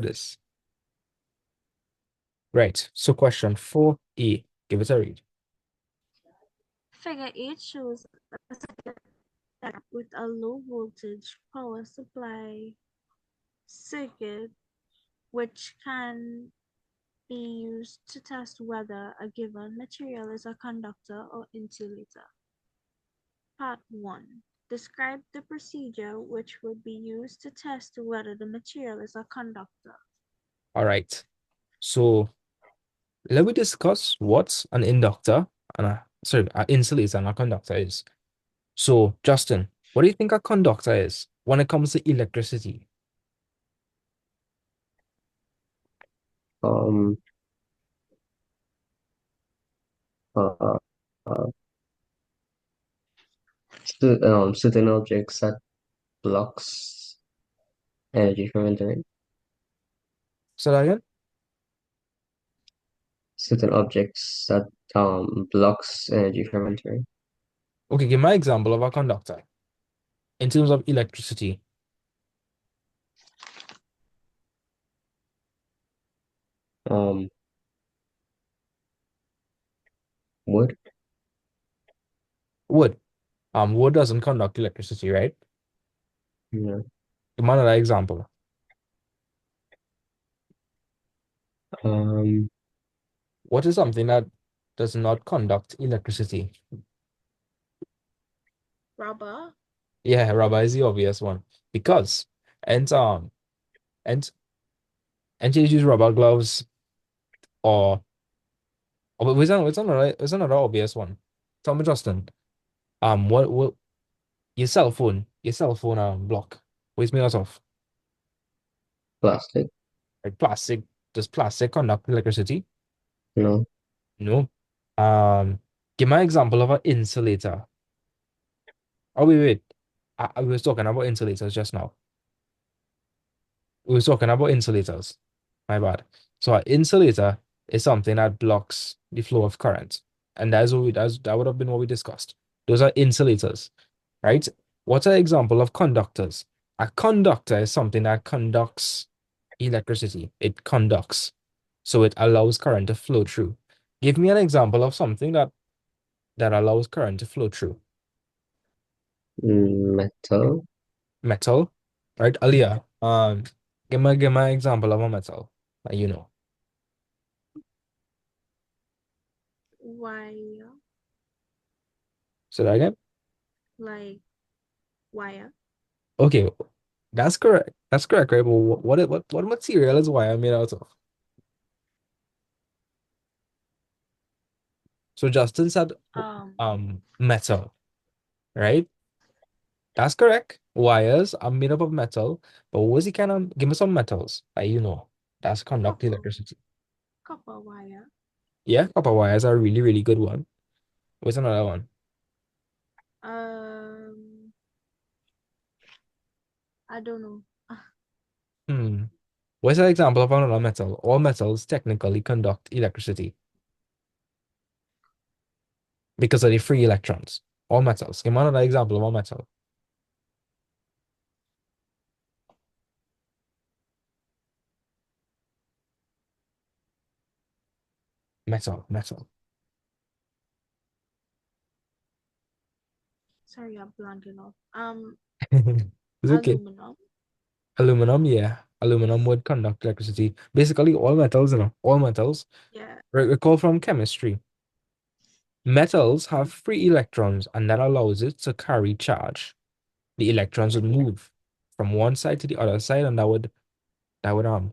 this. Right. So question 4A. Give it a read. Figure 8 shows a circuit with a low voltage power supply circuit which can be used to test whether a given material is a conductor or insulator. Part 1. Describe the procedure which would be used to test whether the material is a conductor. All right. So let me discuss what an inductor and an insulator and a conductor is. So, Justin, what do you think a conductor is when it comes to electricity? Um, uh, uh, certain objects that blocks energy from entering. Say that again? Certain objects that blocks energy from entering. Okay, give my example of a conductor in terms of electricity. Um, wood. Wood. Wood doesn't conduct electricity, right? Yeah. Give me another example. Um, What is something that does not conduct electricity? Rubber. Yeah, rubber is the obvious one because and and and you use rubber gloves or what's another obvious one? Tell me, Justin. What your cell phone block. What's made out of? plastic. Like plastic. Does plastic conduct electricity? No. No. Um, Give my example of an insulator. Oh wait. I was talking about insulators just now. We were talking about insulators. My bad. So an insulator is something that blocks the flow of current. And that would have been what we discussed. Those are insulators, right? What's an example of conductors? A conductor is something that conducts electricity. It conducts. So it allows current to flow through. Give me an example of something that allows current to flow through. Metal. Metal, right? Alia, give my example of a metal that you know. Wire. So that again? Like wire. Okay, that's correct. That's correct, right? But what material is wire made out of? So Justin said Um, metal, right? That's correct. Wires are made up of metal, but what was he kind of give me some metals that you know that's conduct copper. electricity. Copper wire. Yeah, copper wires are a really, really good one. What's another one? Um, I don't know. Hmm. What's an example of another metal? All metals technically conduct electricity because of the free electrons. All metals. Give me another example of a metal. Metal. Sorry, I'm blanking off. It's okay. Aluminum. Aluminum, yeah. Aluminum would conduct electricity. Basically, all metals, all metals. Yeah. Recall from chemistry. Metals have free electrons, and that allows it to carry charge. The electrons would move from one side to the other side, and that would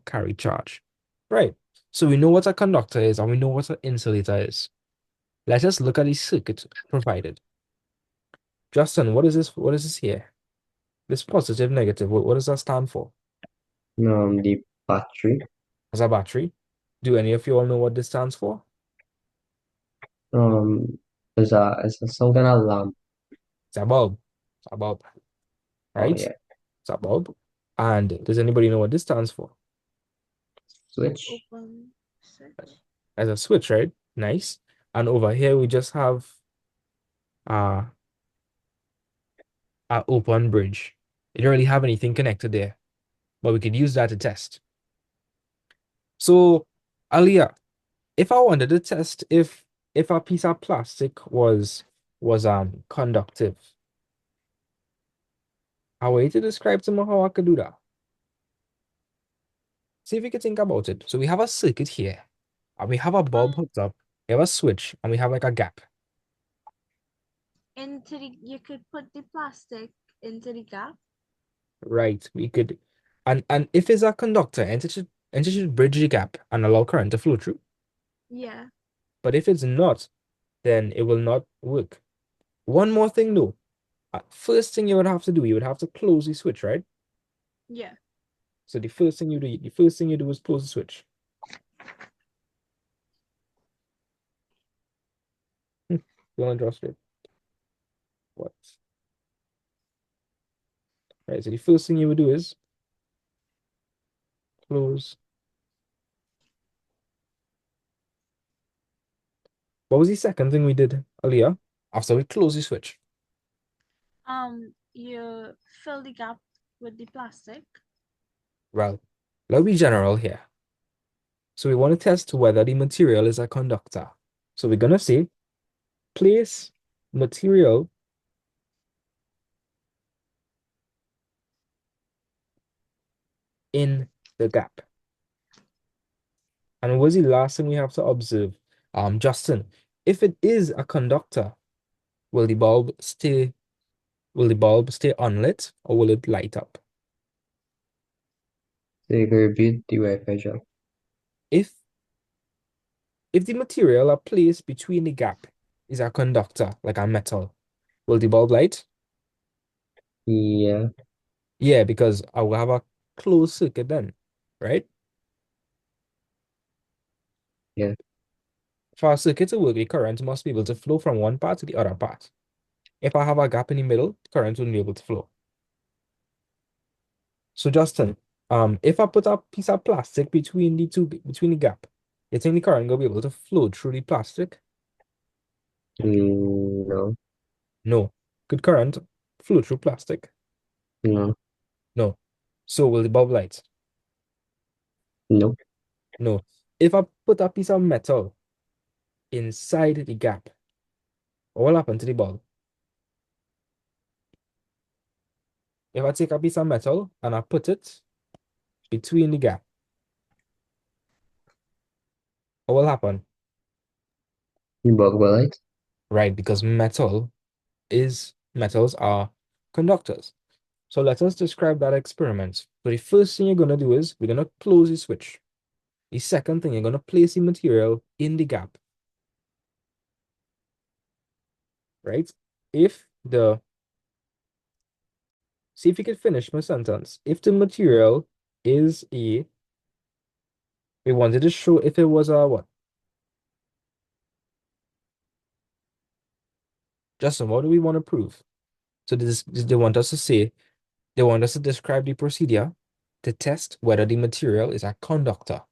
carry charge. Right. So we know what a conductor is, and we know what an insulator is. Let us look at the circuit provided. Justin, what is this? What is this here? This positive, negative, what does that stand for? The battery. As a battery. Do any of you all know what this stands for? Is a some kind of lamp. It's a bulb. It's a bulb, Oh right? yeah. It's a bulb. And does anybody know what this stands for? Switch. Open switch. As a switch, right? Nice. And over here we just have uh a open bridge. You don't really have anything connected there, but we could use that to test. So, Aliyah, if I wanted to test if a piece of plastic was conductive, a way to describe to me how I could do that. See if you can think about it. So we have a circuit here, and we have a bulb Um, hooked up. We have a switch, and we have like a gap. you could put the plastic into the gap. Right. We could, and if it's a conductor, and it should bridge the gap and allow current to flow through. Yeah, But if it's not, then it will not work. One more thing though. First thing you would have to do, you would have to close the switch, right? yeah. So the first thing you do is close the switch. You want to draw straight. What? Right. So the first thing you would do is close. What was the second thing we did, Aliyah? After we close the switch. You fill the gap with the plastic. Well, let's be general here. So we want to test whether the material is a conductor. So we're gonna say place material in the gap. And what's the last thing we have to observe? Justin, if it is a conductor, will the bulb stay will the bulb stay unlit or will it light up? So you can repeat the Wi-Fi job. If if the material are placed between the gap is a conductor, like a metal, will the bulb light? Yeah, Yeah, because I will have a closed circuit then, right? yeah. For a circuit to work, the current must be able to flow from one part to the other part. If I have a gap in the middle, current wouldn't be able to flow. So Justin, if I put a piece of plastic between the gap, you think the current will be able to flow through the plastic? No, No. Could current flow through plastic? no, No. So will the bulb light? no. No. If I put a piece of metal inside the gap, what will happen to the bulb? If I take a piece of metal and I put it between the gap, what will happen? You bug light? Right, because metals are conductors. So let us describe that experiment. So the first thing you're going to do is we're going to close the switch. The second thing, you're going to place the material in the gap, right? If the, See if you can finish my sentence. If the material is we wanted to show if it was a what? Justin, what do we want to prove? So they want us to describe the procedure to test whether the material is a conductor.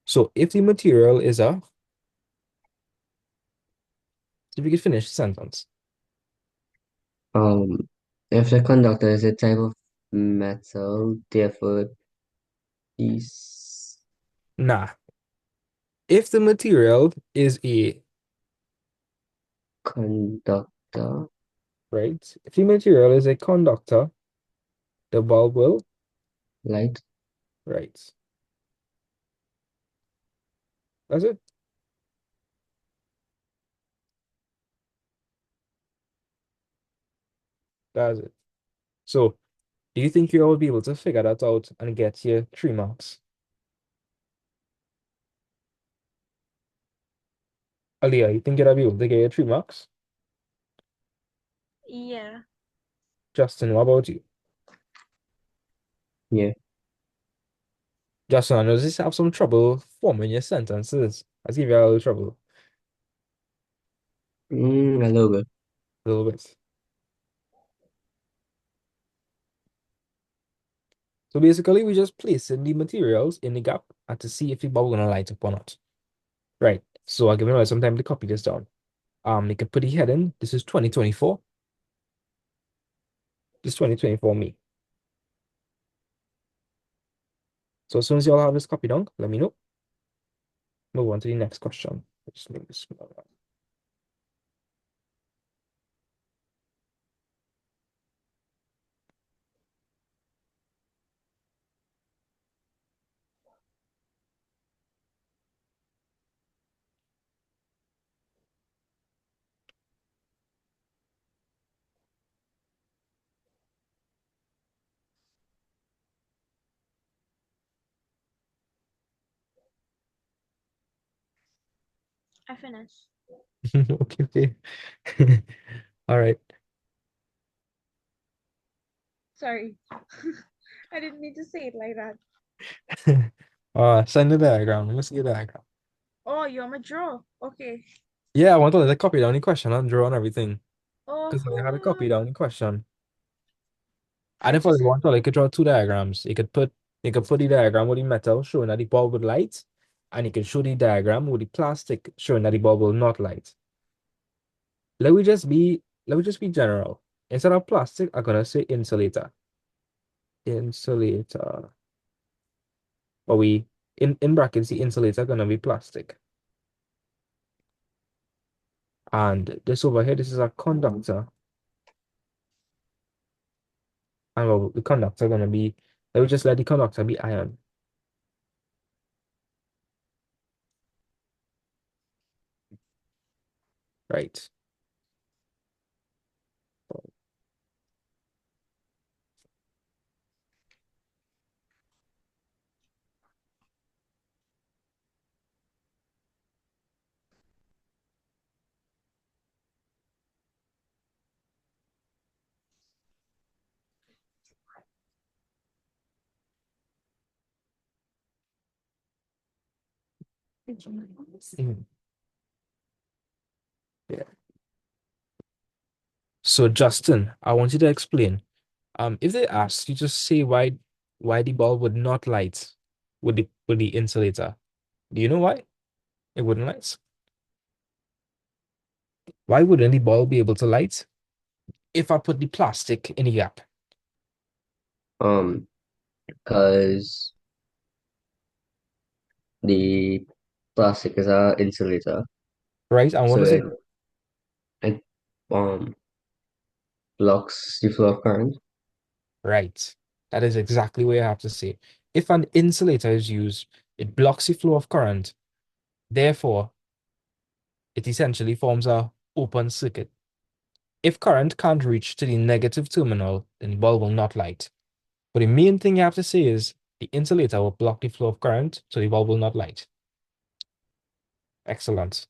So if the material is if you could finish the sentence. Um, if the conductor is a type of metal, therefore is Nah. If the material is conductor, right? If the material is a conductor, the bulb will, light. right? That's it. That's it. So, do you think you will be able to figure that out and get your 3 marks? Aliyah, you think you'll be able to get your 3 marks? Yeah. Justin, what about you? Yeah. Justin, I know this have some trouble forming your sentences. I give you a little trouble, A little bit. a little bit. So basically, we just placing the materials in the gap and to see if the bulb gonna light up or not. Right. So I'll give you some time to copy this down. You can put the heading. This is 2024. This is 2024 me. So as soon as y'all have this copy down, let me know. Move on to the next question. Just make this smaller. I finished. Okay, okay. All right. Sorry. I didn't mean to say it like that. Send the diagram. Let me see the diagram. Oh, you're my draw. Okay. Yeah, I want to let the copy down the question and draw and everything. Because I had a copy Oh, down the question. And I if I just want to, I could draw two diagrams. You could put the diagram with the metal showing that the bulb would light, and you can show the diagram with the plastic showing that the bulb will not light. Let me just be general. Instead of plastic, I'm gonna say insulator. Insulator. But in brackets, the insulator gonna be plastic. And this over here, this is a conductor. And well, the conductor gonna be, let me just let the conductor be iron. Right. Mhm. Yeah. So Justin, I want you to explain. If they ask you, just say why the bulb would not light with the insulator. Do you know why it wouldn't light? Why wouldn't the bulb be able to light if I put the plastic in the gap? Because the plastic is a insulator, Right? And what so does it it um blocks the flow of current. right? That is exactly what you have to say. If an insulator is used, it blocks the flow of current. Therefore, it essentially forms a open circuit. If current can't reach to the negative terminal, then the bulb will not light. But the main thing you have to say is the insulator will block the flow of current, so the bulb will not light. Excellent.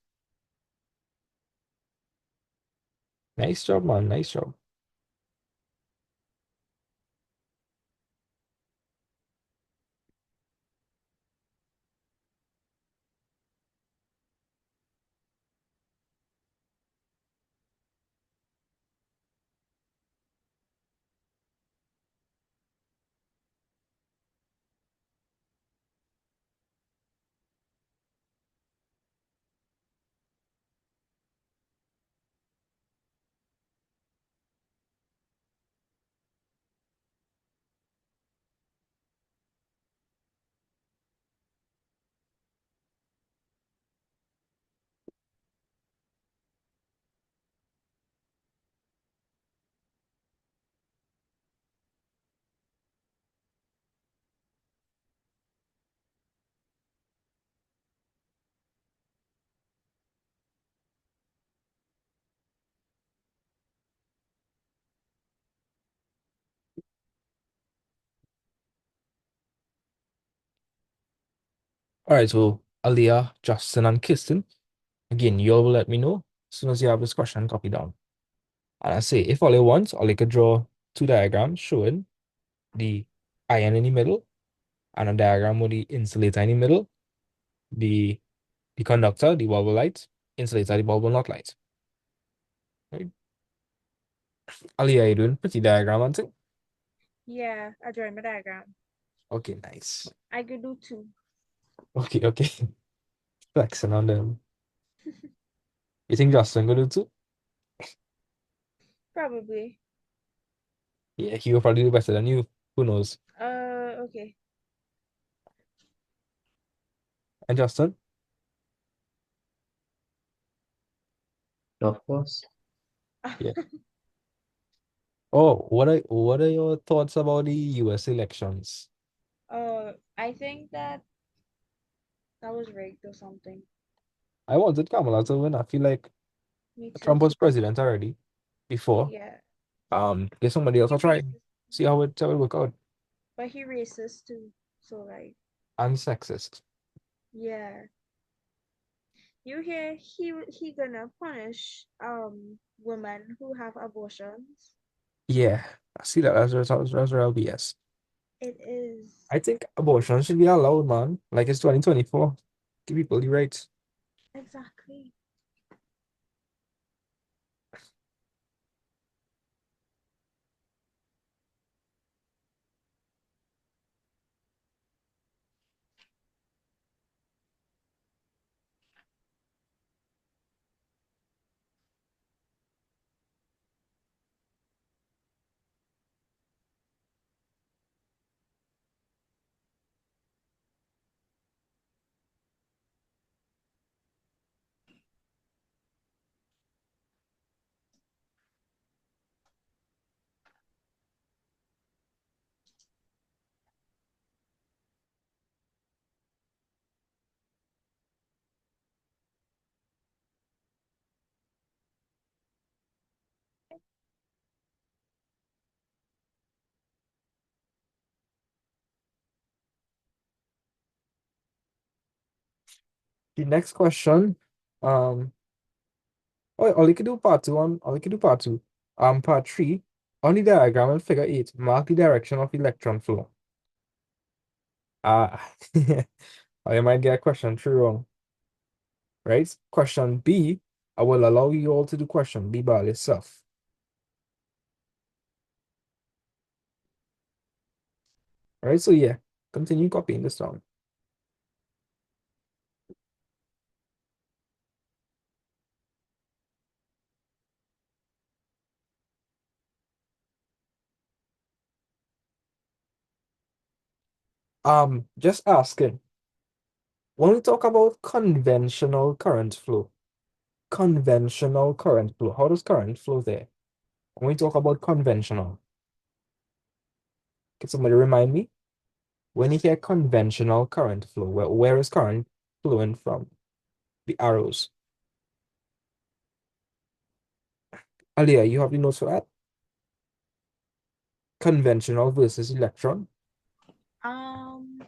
Nice job, man. Nice job. All right, so Aliyah, Justin, and Kirsten, again, you all will let me know as soon as you have this question copied down. And I say, if all you want, all you could draw two diagrams showing the iron in the middle and a diagram with the insulator in the middle, the the conductor, the bulb will light, insulator, the bulb will not light. Right? Aliyah, you doing pretty diagram and thing? yeah, I drawing my diagram. Okay, nice. I could do two. Okay, okay. Flexing on them. You think Justin gonna do too? Probably. Yeah, he will probably do better than you. Who knows? Okay. And Justin, Of course. yeah. Oh, what are your thoughts about the US elections? I think that was rigged or something. I wanted Kamala to win. I feel like Me too. Trump was president already before. Yeah. Get somebody else He to try. racist, See how it work out. but he racist too. So like, And sexist. yeah. You hear he gonna punish women who have abortions. Yeah, I see that as real BS. It is I think abortion should be allowed, man. Like it's 2024. Give people the rights. exactly. The next question, um, oh, all you can do part two on, all you can do part two. Part three, on the diagram in figure 8, mark the direction of electron flow. Uh, I might get question 3 wrong, right? Question B, I will allow you all to do question B by yourself. All right, so yeah, continue copying this down. Just asking, when we talk about conventional current flow, how does current flow there? When we talk about conventional, can somebody remind me? When you hear conventional current flow, where is current flowing from? The arrows. Alia, you have the notes for that? Conventional versus electron. Um,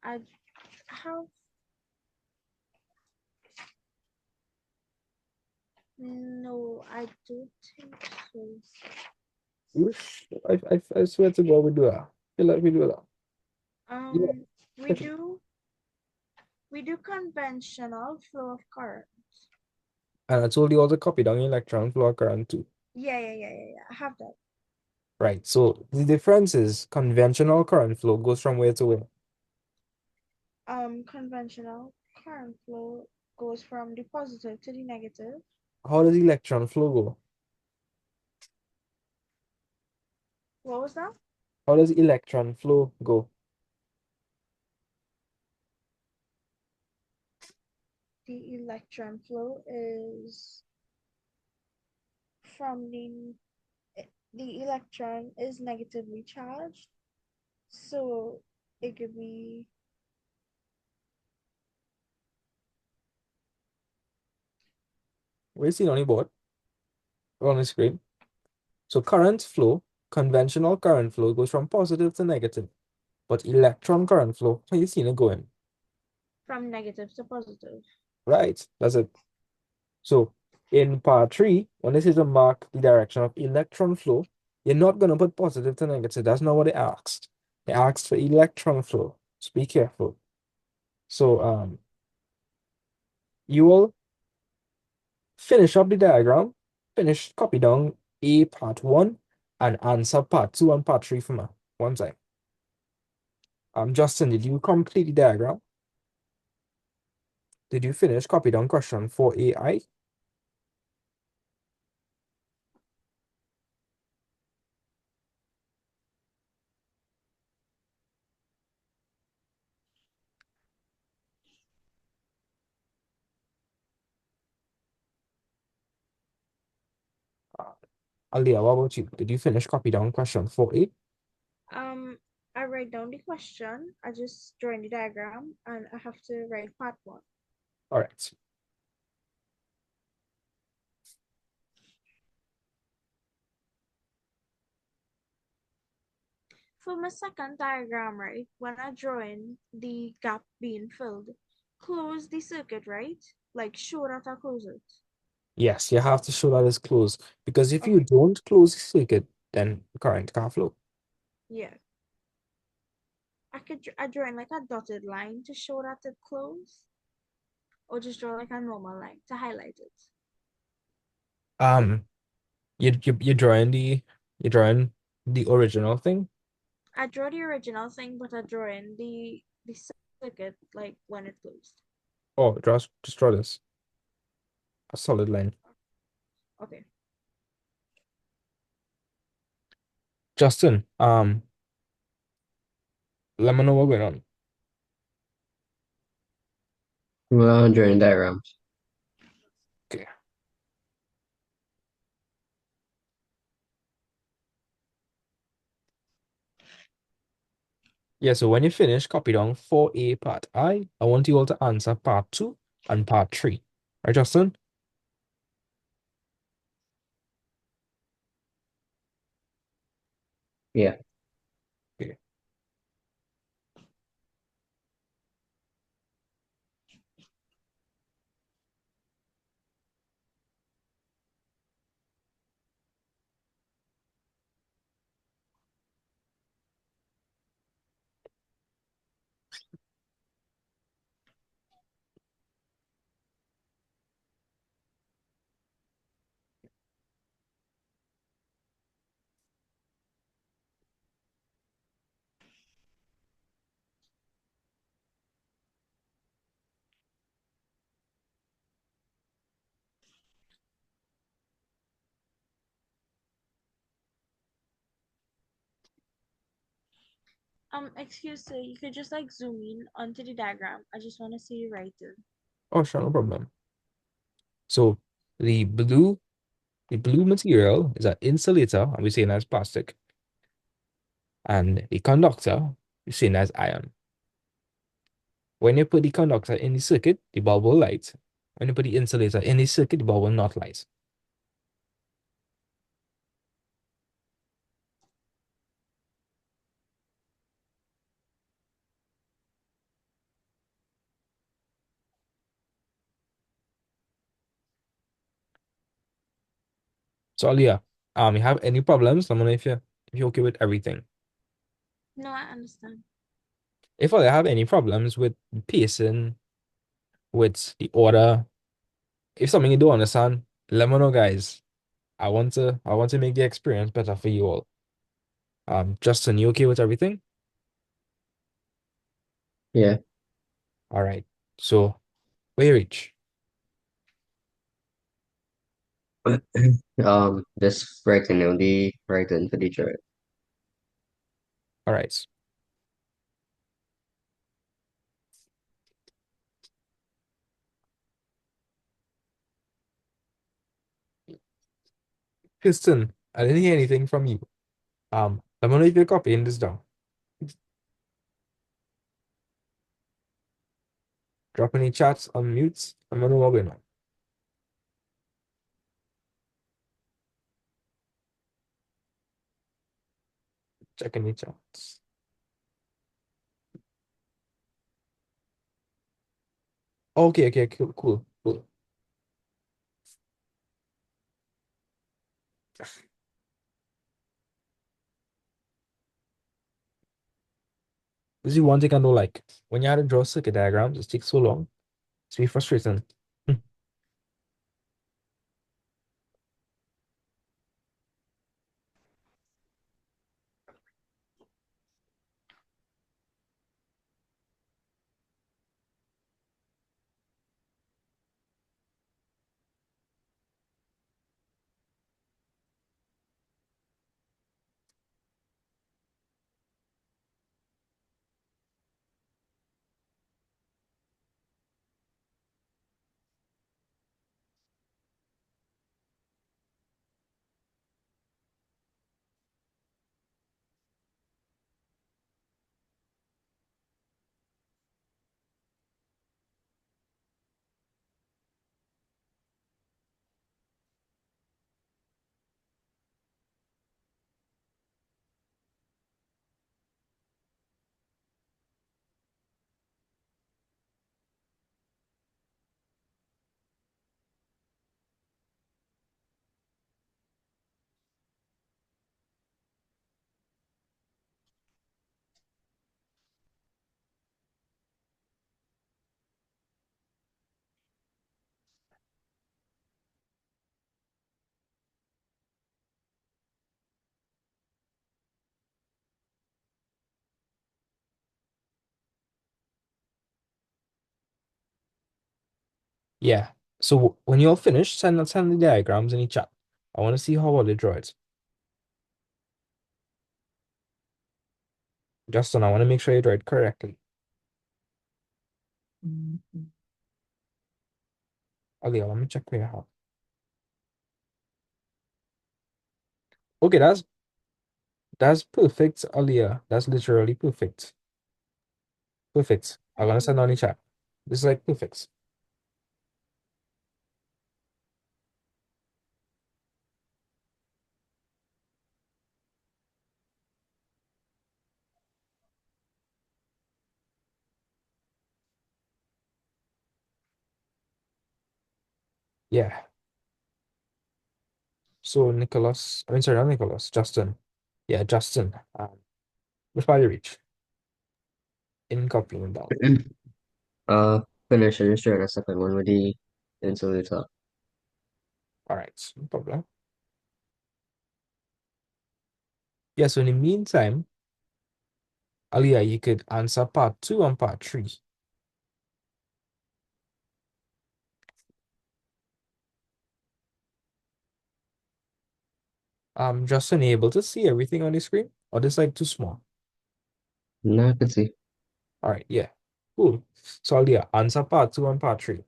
I have no. I don't think so. Wish I swear to God we do that. Feel like we do that. Yeah. Um, we do we do conventional flow of current. And I told you all to copy down electron flow current too. Yeah. I have that. Right. So the difference is conventional current flow goes from where to where. Conventional current flow goes from the positive to the negative. How does electron flow go? What was that? How does electron flow go? The electron flow is from the electron is negatively charged, so it could be Where you see on the board or on the screen? So current flow, conventional current flow goes from positive to negative. But electron current flow, how you seen it going? from negative to positive. Right. That's it. So in part three, when this is to mark the direction of electron flow, you're not gonna put positive to negative. That's not what they asked. They asked for electron flow. So be careful. So you will finish up the diagram, finish copy down A part one and answer part two and part three for me. One time. Justin, did you complete the diagram? Did you finish copy down question for AI? Aliyah, what about you? Did you finish copy down question 4A? Um, I write down the question, I just draw in the diagram, and I have to write part one. All right. For my second diagram, right, when I draw in the gap being filled, close the circuit, right? Like show that I close it. Yes, you have to show that it's closed because if you Okay, don't close the circuit, then current can't flow. yeah. I draw in like a dotted line to show that it closed, or just draw like a normal line to highlight it. Um, you're drawing the original thing. I draw the original thing, but I draw in the circuit like when it closed. Oh, just draw this a solid line. Okay. Justin, let me know what's going on. Well, drawing diagrams. Okay. Yeah, so when you finish, copy down 4A part I want you all to answer part 2 and part 3. Right, Justin? Yeah. Okay. Excuse me, you could just like zoom in onto the diagram. I just want to see you write it. Oh, sure, no problem. So the blue material is an insulator, and we're saying as plastic, and the conductor is saying as iron. When you put the conductor in the circuit, the bulb will light. When you put the insulator in the circuit, the bulb will not light. So Aliyah, you have any problems? Let me know if you're okay with everything. No, I understand. If I have any problems with pacing, with the order, if something you don't understand, let me know, guys. I want to make the experience better for you all. Justin, you okay with everything? Yeah. All right. So where you reach? Just writing down the writing for the chart. All right. Kristen, I didn't hear anything from you. Let me know if you're copying this down. Drop any chats on mutes. Let me know what's going on. Check any chats. Okay, okay, cool, cool, cool. This is one thing I don't like. When you have to draw circuit diagrams, it takes so long. It's really frustrating. Yeah. So when you're finished, send the diagrams in the chat. I want to see how well they draw it. Justin, I want to make sure you draw it correctly. Okay, let me check where I have. Okay, that's perfect, Aliyah. That's literally perfect. Perfect. I'm gonna send on the Okay. chat. This is like perfect. Yeah. So Nicholas, I mean sorry, not Nicholas, Justin. Yeah, Justin. Which part you reach? In copying down. Uh, finish. I just trying a second one with the insulator. All right, no problem. Yeah, so in the meantime, Aliyah, you could answer part two and part three. Justin, you able to see everything on the screen? Or this like too small? Now I can see. All right, yeah. Cool. So Aliyah, answer part two and part three.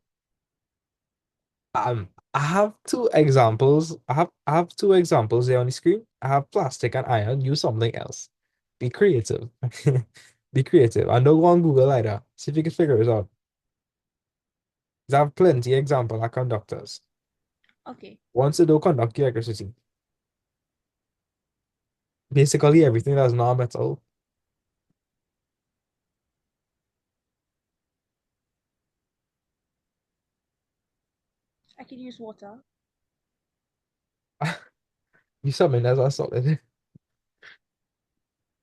I have two examples. I have two examples there on the screen. I have plastic and iron. Use something else. Be creative. Be creative. And don't go on Google either. See if you can figure it out. 'Cause I have plenty example of conductors. Okay. Once they don't conduct electricity, basically everything that's non-metal. I could use water. You summon as a solid.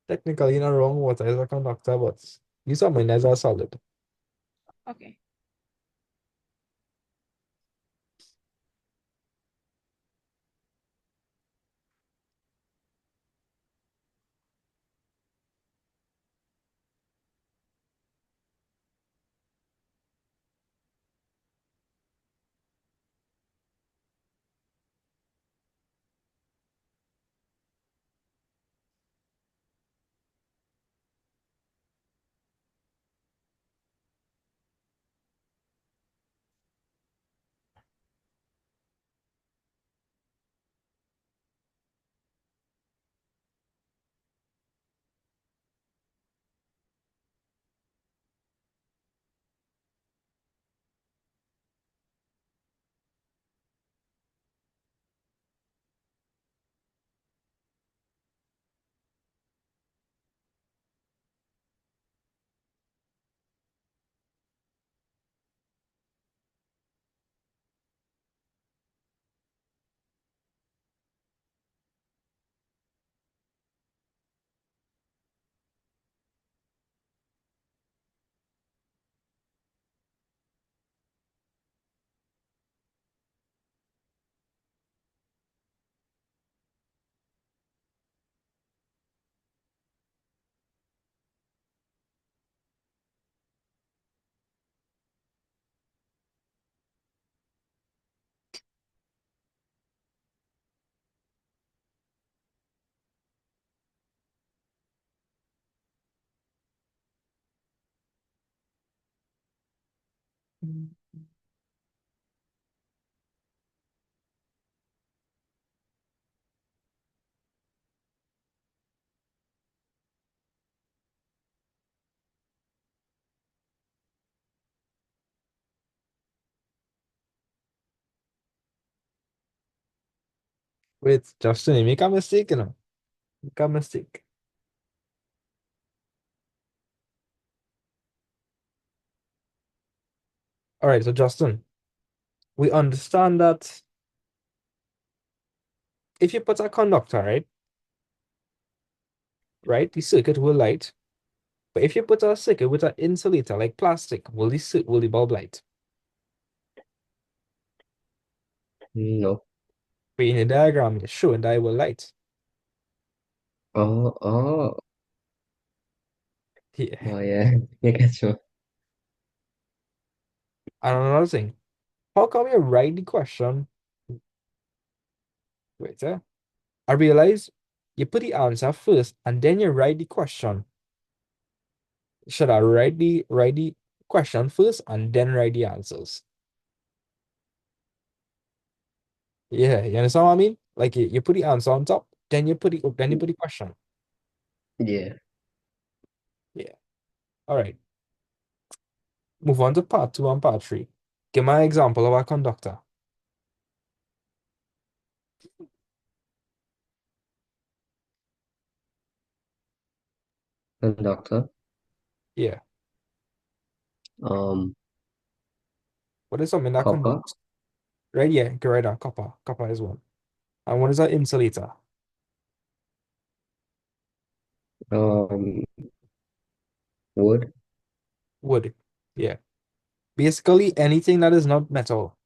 Technically, you're not wrong. Water is a conductor, but you summon as a solid. Okay. Wait, Justin, you make a mistake, you know. Make a mistake. All right, so Justin, we understand that if you put a conductor, right, the circuit will light. But if you put a circuit with an insulator like plastic, will the bulb light? No. But in the diagram, it's showing that it will light. Oh, oh, Yeah. oh, yeah. You get you. And another thing, How come you write the question? Wait, I realize you put the answer first and then you write the question. Should I write the question first and then write the answers? Yeah, you understand what I mean? Like you put the answer on top, then you put the question. Yeah. Yeah. All right. Move on to part two and part three. Give my example of a conductor. Conductor. Yeah. Um, What is something that copper. conducts? Right? Yeah, get right there. Copper. Copper is one. And what is an insulator? Um, wood. Wood. Yeah. Basically anything that is not metal.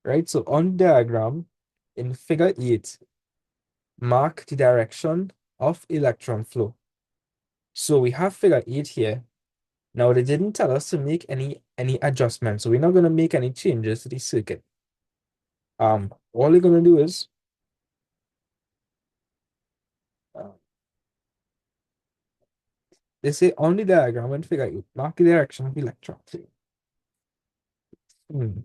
Right? So on diagram in figure 8, mark the direction of electron flow. So we have figure 8 here. Now they didn't tell us to make any adjustments. So we're not going to make any changes to the circuit. All we're going to do is uh, they say on the diagram in figure 8, mark the direction of electron flow. Hmm.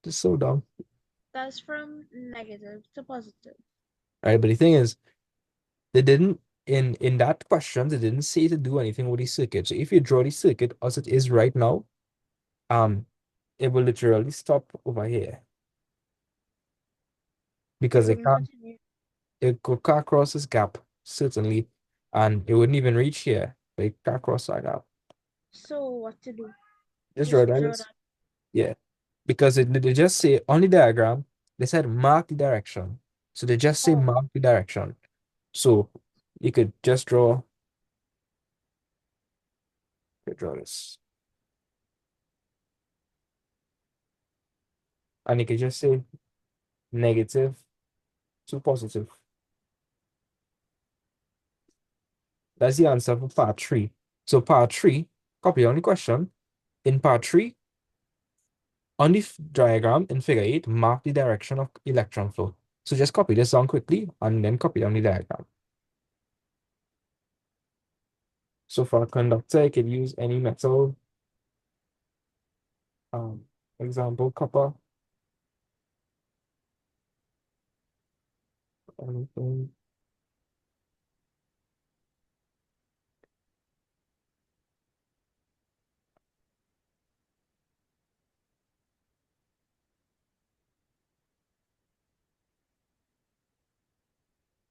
Just so dumb. That's from negative to positive. Right? But the thing is, they didn't in that question, they didn't say to do anything with the circuit. So if you draw the circuit as it is right now, um, it will literally stop over here It because it wouldn't can't continue. it could cut across this gap, certainly, and it wouldn't even reach here. But it cut across that gap. So what to do? Just draw Just that. draw that. Yeah. Because they just say on the diagram, they said mark the direction. So they just say Oh, mark the direction. So you could just draw this. And you could just say negative to positive. That's the answer for part three. So part three, copy on the question. In part three, on the diagram in figure 8, mark the direction of electron flow. So just copy this down quickly and then copy on the diagram. So for a conductor, I could use any metal. Um, Example, copper. Anything.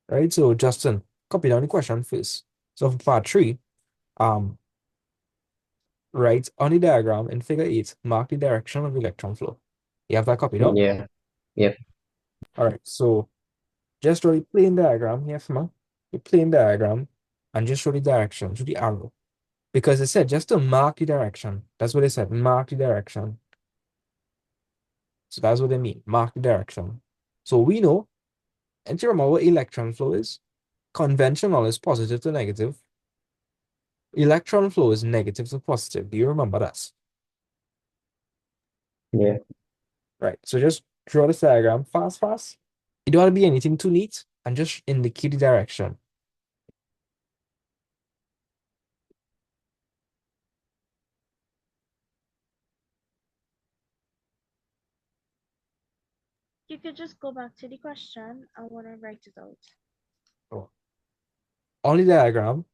Right? So Justin, copy down the question first. So for part three, um, write on the diagram in figure 8, mark the direction of electron flow. You have that copy down? Yeah. Yep. All right. So just draw the plain diagram here, Fma. The plain diagram, and just show the direction, show the arrow. Because it said just to mark the direction. That's what it said, mark the direction. So that's what they mean, mark the direction. So we know, and you remember what electron flow is? Conventional is positive to negative. Electron flow is negative to positive. Do you remember that? Yeah. Right. So just draw this diagram fast, fast. You don't want to be anything too neat and just indicate the direction. you could just go back to the question. I want to write it out. Oh. On the diagram,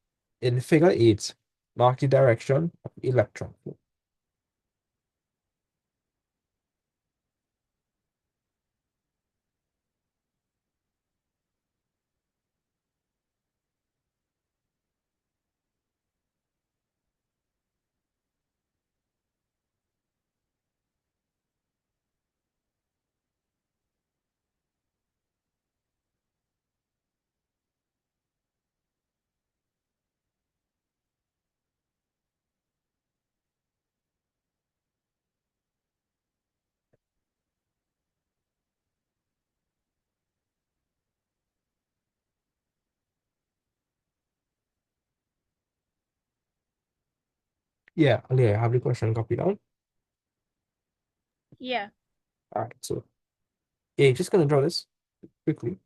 in figure 8, mark the direction of electron flow. Yeah, Leah, I have the question copied down. Yeah. All right, so yeah, just gonna draw this quickly.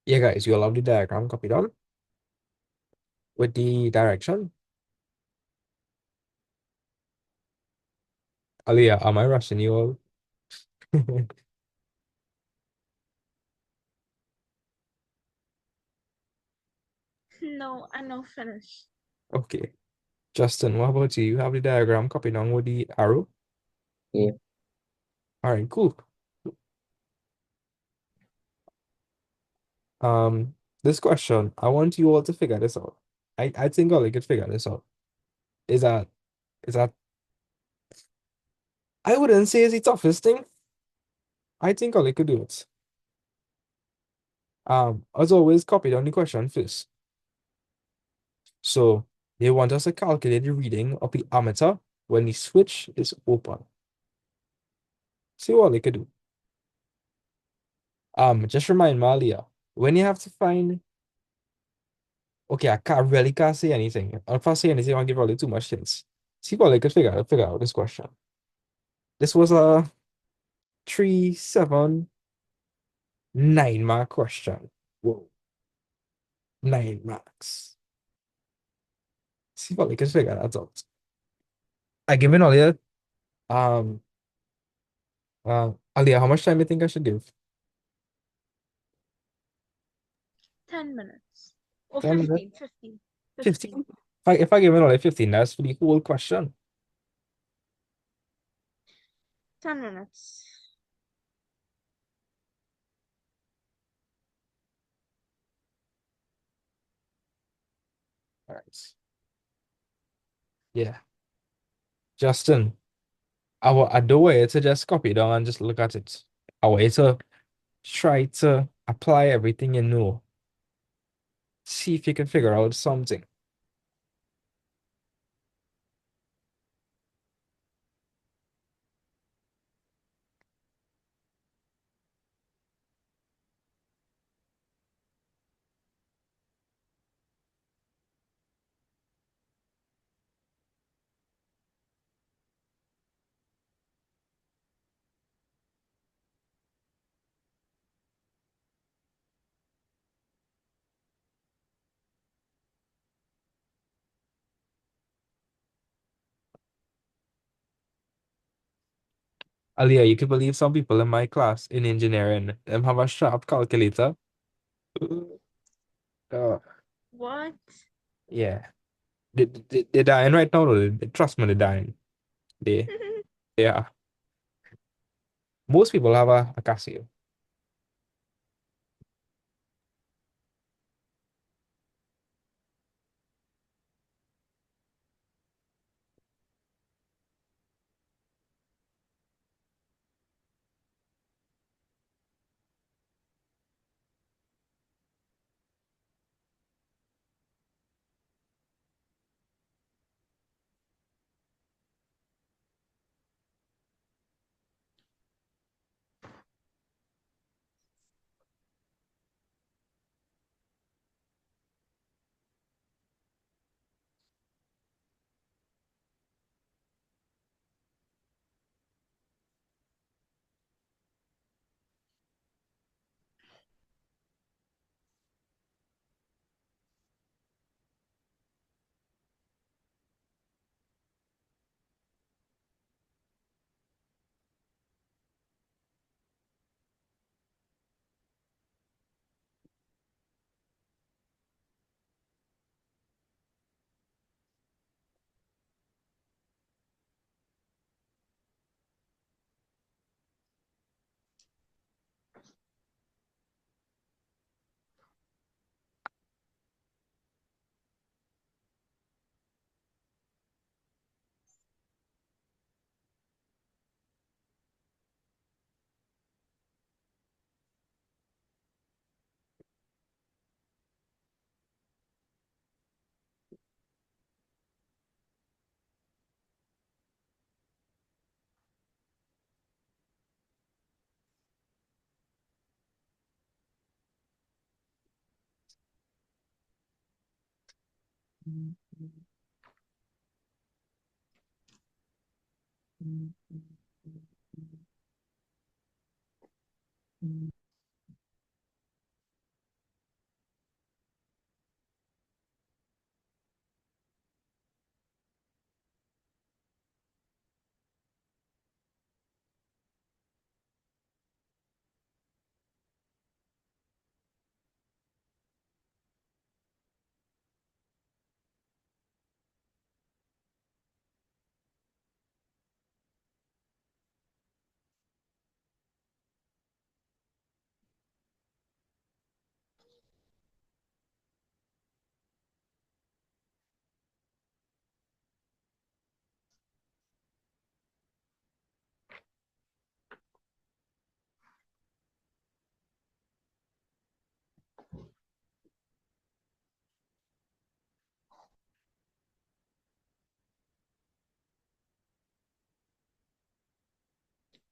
Yeah, guys, you'll have the diagram copied down with the direction. Aliyah, am I rushing you all? No, I know finish. Okay. Justin, what about you? You have the diagram copied down with the arrow? Yeah. All right, cool. Um, this question, I want you all to figure this out. I think all could figure this out. Is that is that I wouldn't say it's the toughest thing. I think all could do it. As always, copy down the question first. So they want us to calculate the reading of the ammeter when the switch is open. See what they could do. Just remind Malia, when you have to find, okay, I can't say anything. If I say anything, I'll give all too much hints. See what they could figure out this question. This was a 379 mark question. Whoa, 9 marks. See what they could figure that out. I given Alia, um, Alia, how much time do you think I should give? 10 minutes. Or 10 minutes? 15, 15, 15. 15? If I give it only 15, that's for the whole question. 10 minutes. All right. Yeah. Justin, I don't want you to just copy it down and just look at it. I want you to try to apply everything you know. See if you can figure out something. Aliyah, you can believe some people in my class in engineering them have a sharp calculator. Uh, What? yeah. They're dying right now, though. Trust me, they're dying. They, they are. Most people have a Casio.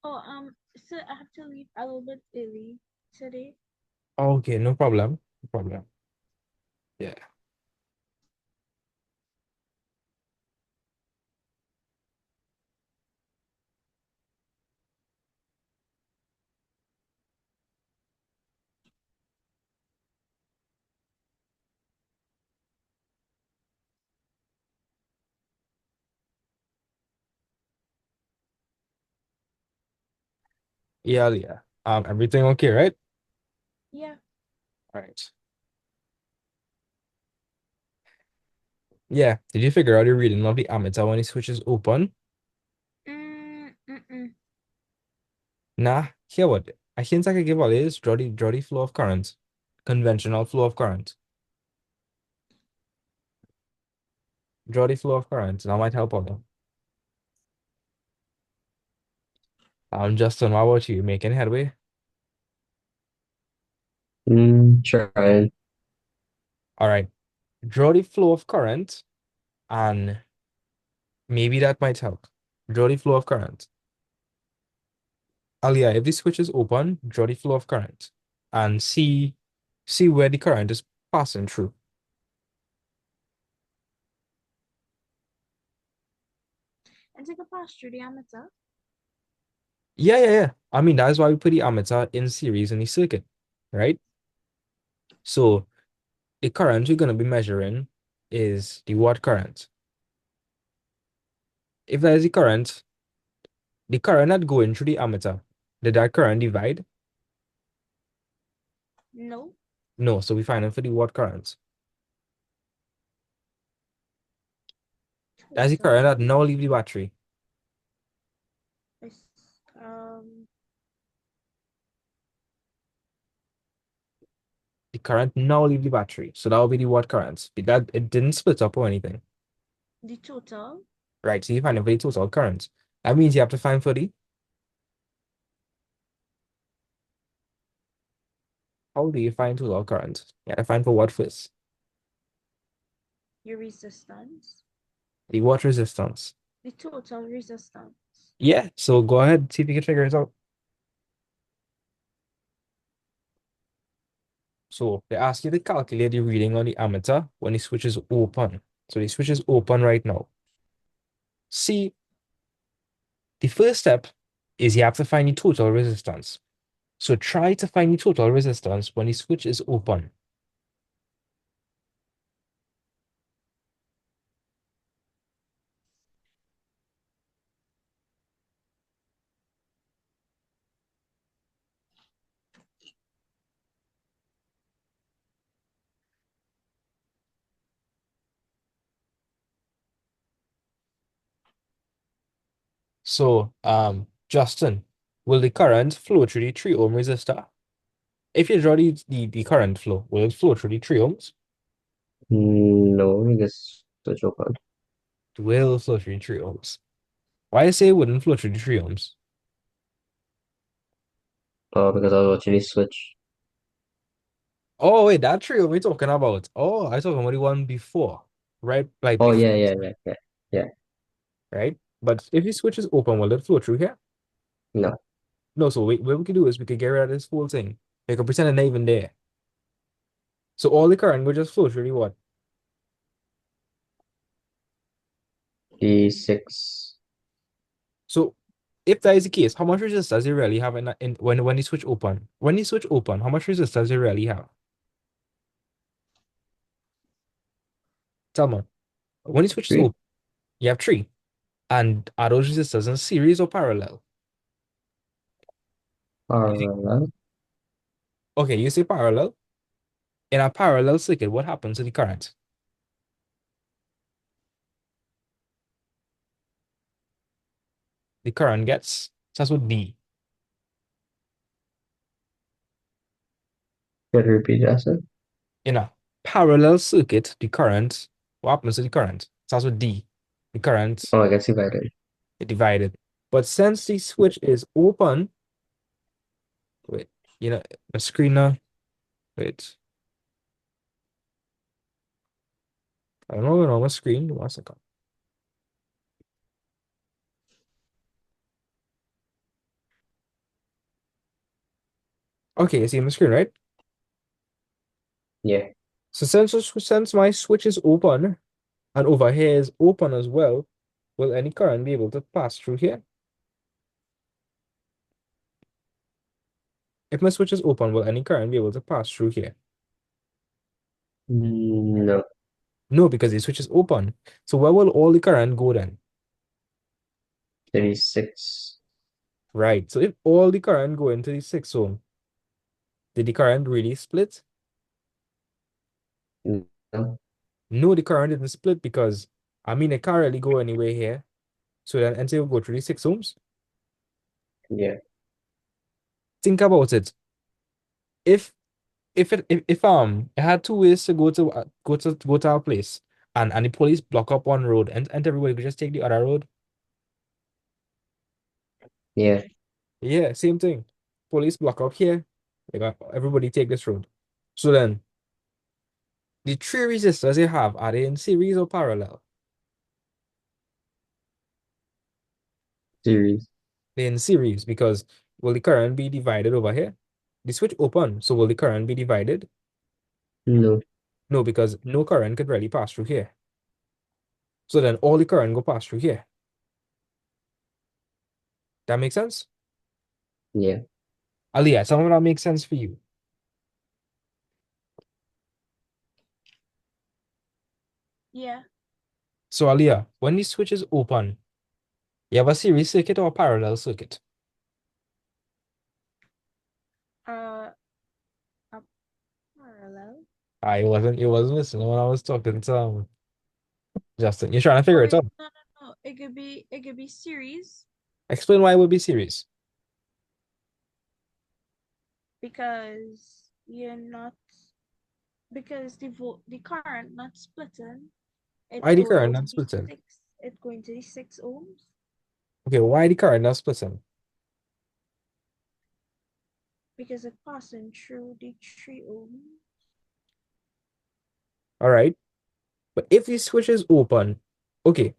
Oh, so I have to leave a little bit early today. Okay, no problem. No problem. Yeah. Yeah, yeah. Everything okay, right? Yeah. All right. Yeah. Did you figure out your reading of the ammeter when the switch is open? Mm-mm. Nah, here what? A hint I could give all is draw the flow of current. Conventional flow of current. Draw the flow of current. That might help all. Justin, how about you? Making headway? Trying. All right. Draw the flow of current, and maybe that might help. Draw the flow of current. Alia, if the switch is open, draw the flow of current and see where the current is passing through. And take a pass through the ammeter. Yeah, yeah, yeah. I mean, that's why we put the ammeter in series in the circuit, right? So the current we're going to be measuring is the watt current. If there is the current that going through the ammeter, did that current divide? No. No, so we find it for the watt current. That's the current that Total. now leave the battery. Is, um, The current now leave the battery. So that will be the watt current. That it didn't split up or anything. the total. Right, so you find a very total current. That means you have to find for the, how do you find total current? You have to find for what first? Your resistance. The watt resistance. The total resistance. Yeah, so go ahead, see if you can figure it out. So they ask you to calculate the reading on the ammeter when the switch is open. So the switch is open right now. See, the first step is you have to find the total resistance. So try to find the total resistance when the switch is open. So, Justin, will the current flow through the 3 ohm resistor? If you draw the current flow, will it flow through the 3 ohms? No, I guess switch open. It will flow through the 3 ohms. Why I say it wouldn't flow through the 3 ohms? Because I was watching the switch. Oh, wait, that 3 ohm we're talking about. Oh, I was talking about the one before, right? Like Oh before, yeah, yeah, yeah, yeah, yeah. right? But if the switch is open, will it flow through here? No. No, so what we could do is we could get rid of this whole thing. We could pretend it's not even there. So all the current will just flow through the what? D6. So if that is the case, how much resistance does it really have in when the switch open? When the switch open, how much resistance does it really have? Tell me. When the switch is 3. open, you have three. And are those resistors in series or parallel? Parallel. Okay, you say parallel. In a parallel circuit, what happens to the current? The current gets, so that's what D. Could you repeat that, sir? In a parallel circuit, the current, what happens to the current? So that's what D. The current Oh, I guess divided. is divided. But since the switch is open, wait, the screen now, wait, I don't know what's on my screen. 1 second. Okay, you see my screen, right? Yeah. So since my switch is open and over here is open as well, will any current be able to pass through here? If my switch is open, will any current be able to pass through here? No. No, because the switch is open. So where will all the current go then? 36. Right. So if all the current go into the 6 ohm, did the current really split? No. No, the current didn't split because I mean it can't really go anywhere here. So then until we go through the 6 ohms. Yeah. Think about it. If if it had two ways to go to our place and the police block up one road and everybody could just take the other road. Yeah. Yeah, same thing. Police block up here. They got everybody take this road. So then the three resistors they have, are they in series or parallel? Series. They're in series because will the current be divided over here? The switch open, so will the current be divided? No. No, because no current could really pass through here. So then all the current go pass through here. That makes sense? Yeah. Aliyah, some of that makes sense for you. Yeah. So Aliyah, when the switch is open, you have a series circuit or a parallel circuit? Uh, a parallel. It wasn't listening when I was talking to Justin. You're trying to figure Oh it wait, out. no, no, no. It could be series Explain why it would be series. because you're not because the current not splitting. Why It the going current to not the splitting? six. It going to the 6 ohms Okay, why the current not splitting? because it passing through the 3 ohms. All right. But if the switch is open, okay,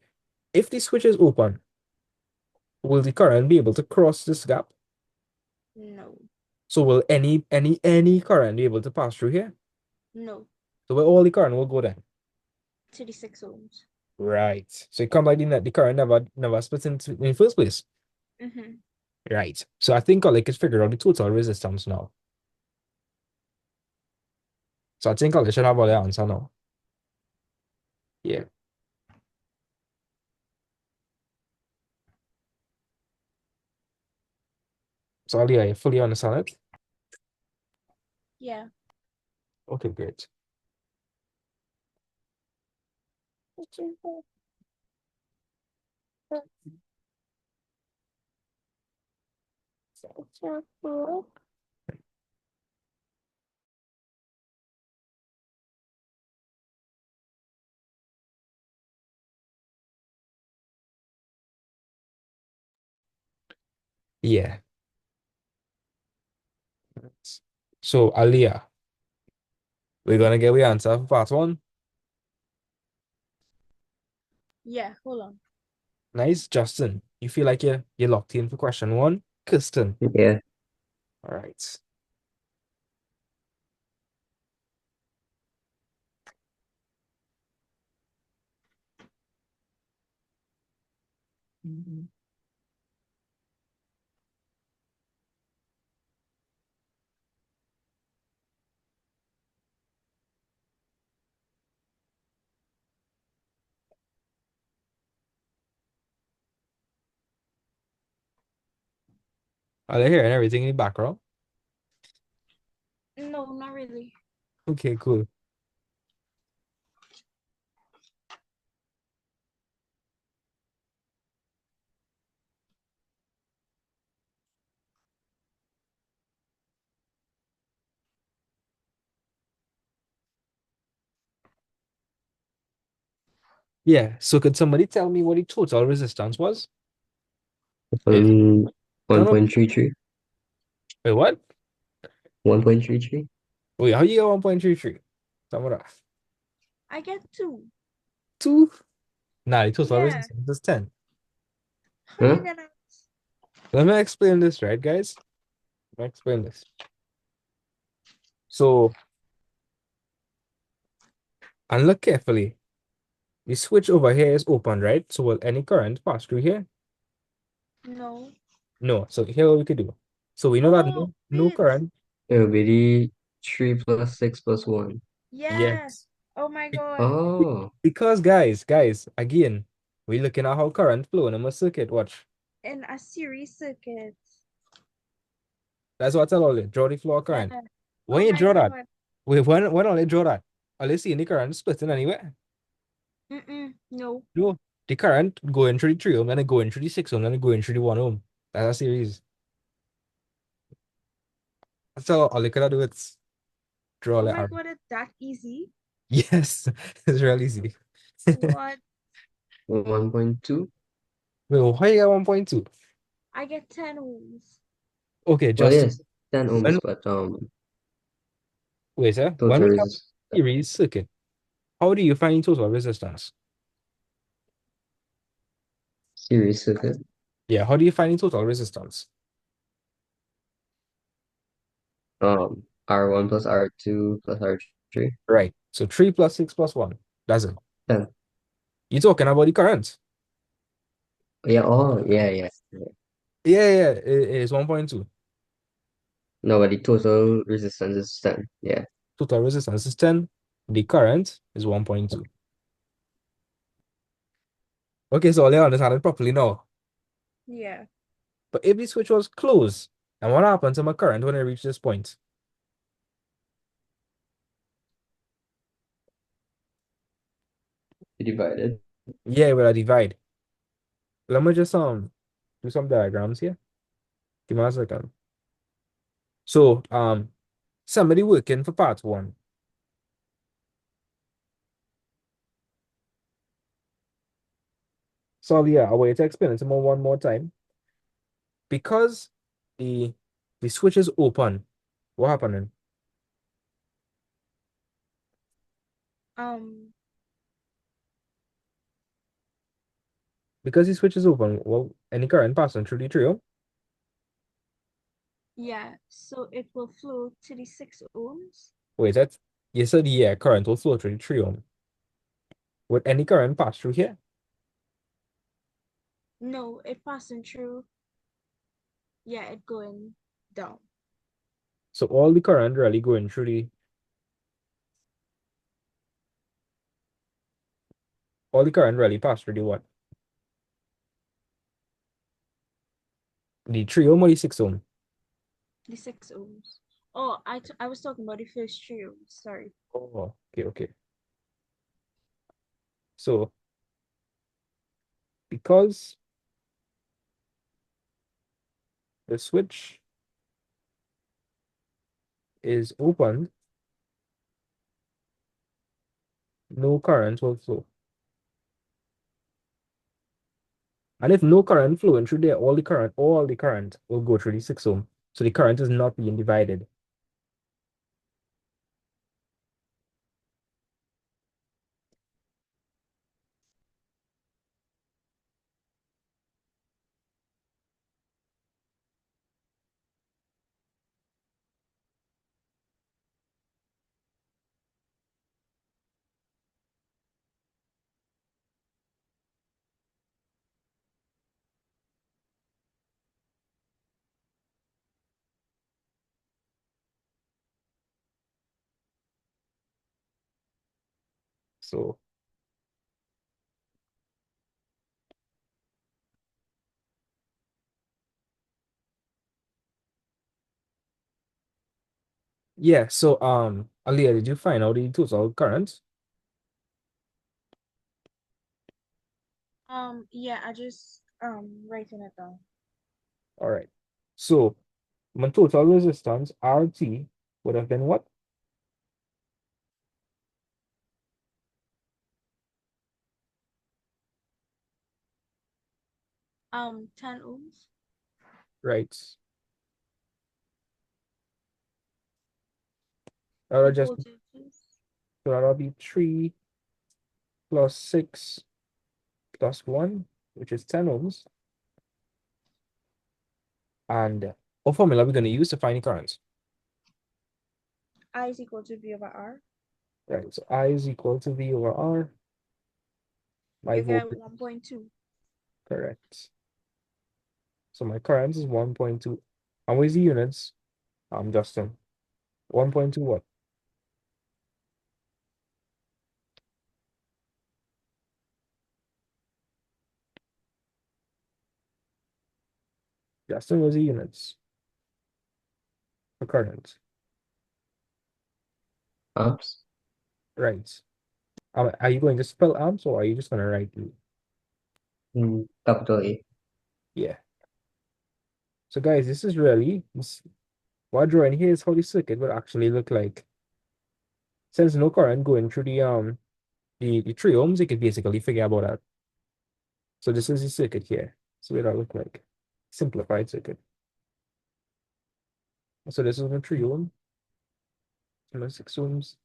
if the switch is open, will the current be able to cross this gap? No, So will any current be able to pass through here? no, So where all the current will go then? to the 6 ohms. Right. So it come like the current never split in the first place. Mm-hmm. Right. So I think I could figure out the total resistance now. So I think I should have all the answer now. Yeah. So Ali, I fully understand it. Yeah. Okay, great. Yeah. So Alia, we're gonna get the answer for part one. Yeah. Hold on. Nice, Justin. You feel like you're locked in for question one? Kirsten. Yeah. All right. Are they hearing everything in the background? No, not really. Okay, cool. Yeah. So could somebody tell me what the total resistance was? It, Um, no, no. 1.33. Wait, what? 1.33. Wait, how you get 1.33? Some of that. I get two. Two? Nah, the total Yeah. resistance is 10. How you Huh? get that? Let me explain this, right, guys? Let me explain this. So, and look carefully. The switch over here is open, right? So will any current pass through here? No. No. So here what we could do. So we know that Oh, no wait. current. It will be the 3 plus 6 plus 1. Yeah. Yes. Oh my Be- God. Oh, Because guys, again, we're looking at how current flow in a circuit. Watch. In a series circuit. That's what I tell all you. Draw the flow of current. Yeah. When Oh you my draw that, God. wait, when only draw that? Are you seeing the current splitting anywhere? No. No. The current going through the 3 ohm, then it going through the 6 ohm, then it going through the 1 ohm. That's a series. That's all you could do is draw Oh the my arrow. God, it's that easy. Yes, it's real easy. What? 1.2. Wait, why you got 1.2? I get 10 ohms. Okay, Well, just yes, 10 ohms, when but wait, sir. When total we have resistance. a series circuit, how do you find total resistance? Series circuit. Yeah, how do you find total resistance? R1 plus R2 plus R3. Right. So 3 plus 6 plus 1. That's it. 10. You're talking about the current. Yeah, oh, yeah. Yeah, it is 1.2. No, but the total resistance is 10. Yeah. Total resistance is 10. The current is 1.2. Okay, so I understand it properly now. Yeah. But if the switch was closed, and what happens to my current when I reach this point? Divided. Yeah, will I divide? Let me just do some diagrams here. Give me a second. So somebody working for part one. So yeah, I will to explain it to more one more time. Because the the switch is open, what happening? Um, Because the switch is open, well, any current passing through the trio. yeah. So it will flow to the 6 ohms. Wait, that's you said yeah, current will flow through the trio. Would any current pass through here? No, it passing through. Yeah, it going down. So all the current really going through the all the current really pass through the what? The 3 ohm or the 6 ohm? The 6 ohms. Oh, I was talking about the first 3 ohms. Sorry. Oh, okay. So because the switch is open, no current will flow. And if no current flowing through there, all the current will go through the 6 ohm. So the current is not being divided. So yeah, so Aaliyah, did you find out the total current? Yeah, I just writing it down. All right. So my total resistance RT would have been what? 10 ohms. Right. That'll The just voltage is so that'll be 3 plus 6 plus 1, which is 10 ohms. And what formula are we going to use to find the current? I is equal to V over R. Right. So I is equal to V over R. My You get voltage, 1.2. correct. So my current is 1.2. And where's the units? Justin. 1.2 what? Justin, where's the units for current? Amps. Right. Are you going to spell amps or are you just going to write the? Capital A. Yeah. So guys, this is really what I'm drawing here is how the circuit would actually look like. Since no current going through the 3 ohms, you could basically figure about that. So this is the circuit here. So what that look like. Simplified circuit. So this is the 3 ohm, 6 ohms.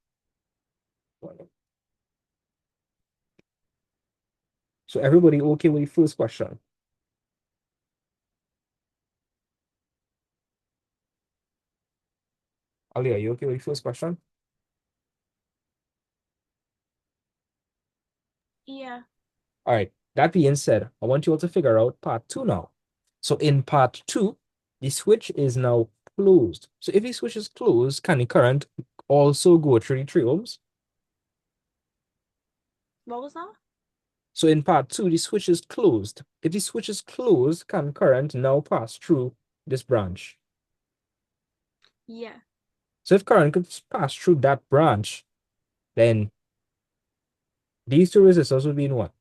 So everybody okay with the first question? Ali, are you okay with the first question? Yeah. All right. That being said, I want you all to figure out part 2 now. So in part 2, the switch is now closed. So if the switch is closed, can the current also go through the 3 ohms? What was that? So in part 2, the switch is closed. If the switch is closed, can current now pass through this branch? Yeah. So if current could pass through that branch, then these two resistors would be in what?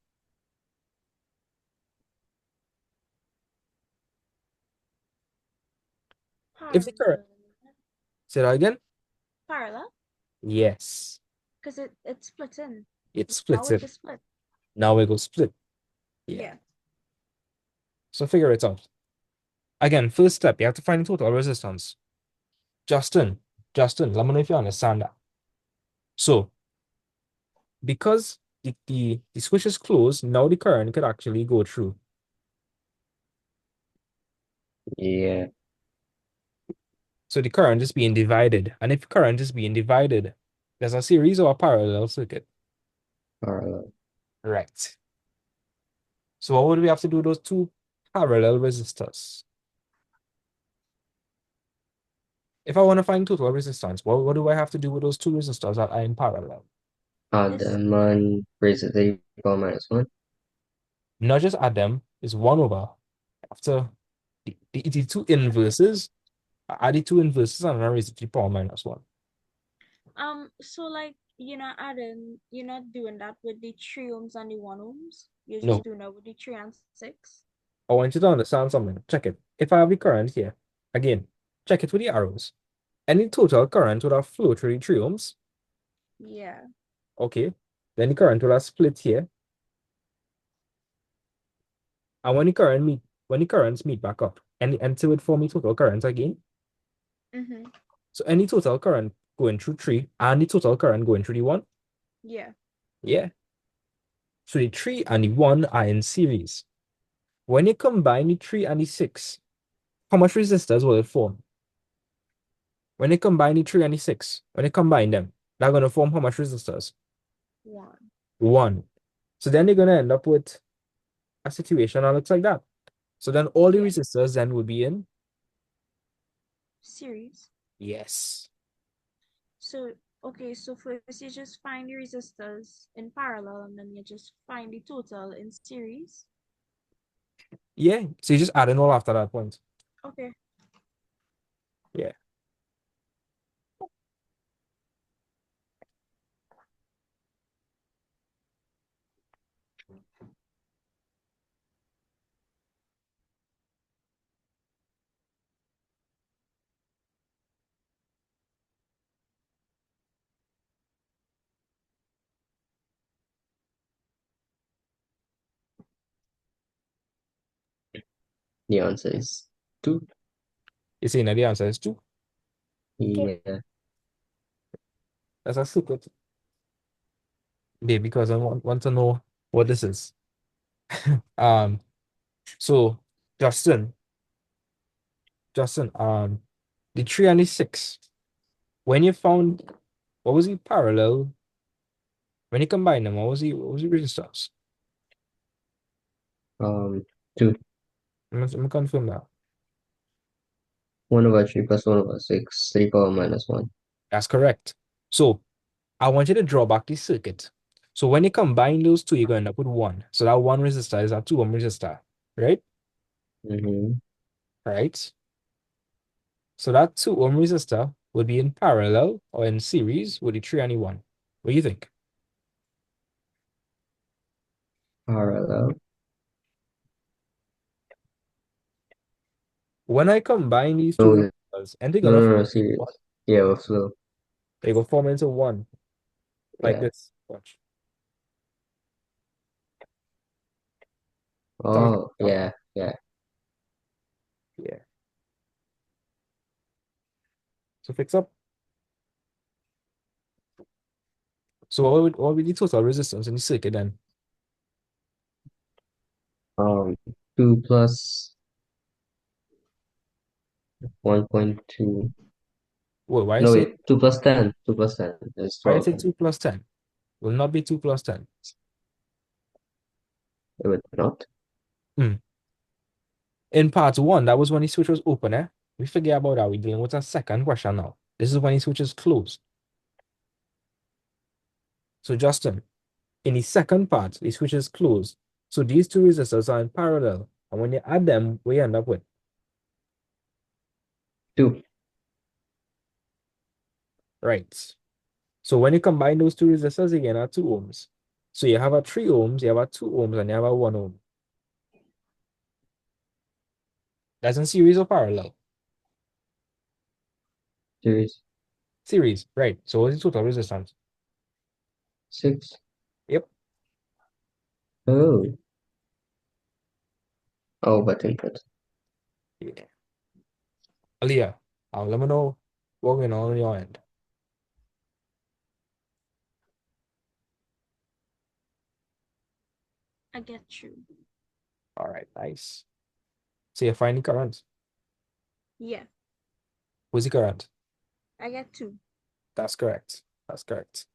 If the current, Parallel. say that again? Parallel? Yes, Because it's splitting. it Now splits it it. just split. Now it goes split. Yeah. Yeah. So figure it out. Again, first step, you have to find the total resistance. Justin, let me know if you understand that. So, because the switch is closed, now the current could actually go through. Yeah. So the current is being divided. And if current is being divided, there's a series or a parallel circuit. Parallel. Right. So what would we have to do with those two parallel resistors? If I want to find total resistance, what do I have to do with those two resistors that are in parallel? Add This them and raise it to the power minus 1. Not just add them, is 1 over. After the two inverses, I add the two inverses and I raise it to the power minus 1. so like you're not doing that with the 3 ohms and the 1 ohms. You're No, just doing that with the 3 and 6. I want you to understand something. Check it. If I have the current here, again, check it with the arrows. Any total current would have flowed through the 3 ohms. Yeah. Okay. Then the current will have split here. And when the currents meet back up, and until it form the total current again. Mm-hmm. So any total current going through 3 and the total current going through the 1. Yeah. Yeah. So the 3 and the 1 are in series. When you combine the 3 and the 6, how much resistors will it form? When you combine the 3 and the 6, when you combine them, they're going to form how much resistors? 1. 1. So then they're going to end up with a situation that looks like that. So then all the Yeah. resistors then will be in? Series. Yes. So Okay, so first you just find the resistors in parallel and then you just find the total in series. Yeah, so you just add in all after that point. Okay. Yeah. The answer is 2. You see, now the answer is 2. Yeah. That's a secret. Baby, because I want to know what this is. Um, so Justin, the 3 and the 6, when you found what was the parallel, when you combine them, what was the resistance? 2. Let me confirm that. 1/3 plus 1/6, 3 power minus 1. That's correct. So I want you to draw back the circuit. So when you combine those two, you're going to end up with 1. So that 1 resistor is a 2 ohm resistor, right? Mm-hmm. Right. So that 2 ohm resistor would be in parallel or in series with the 3 and the 1. What do you think? Parallel. When I combine these two No, resistors, and they're no, gonna no, form no, series. one. Yeah, overflow. They go form into one like Yeah. this. Watch. Tell me if Oh, you got yeah, yeah. yeah. So fix up. So what would the total resistance in the circuit then? 2 plus 1.2. Well, why I No, say wait, 2 plus 10. 2 plus 10 is why I 12. say 2 plus 10? Will not be 2 plus 10. It would not. Hmm. In part one, that was when the switch was open, eh? We forget about that. We're dealing with a second question now. This is when the switch is closed. So Justin, in the second part, the switch is closed. So these two resistors are in parallel. And when you add them, we end up with 2. right. So when you combine those two resistors again are 2 ohms. So you have a 3 ohms, you have a 2 ohms, and you have a 1 ohm. That's in series or parallel? Series. Series, right. So what's the total resistance? 6. Yep. Oh. Oh, but input. Yeah. Aliyah, let me know what's going on your end. I get you. All right, nice. So you find the current. Yeah, What's the current? I get 2. That's correct. That's correct.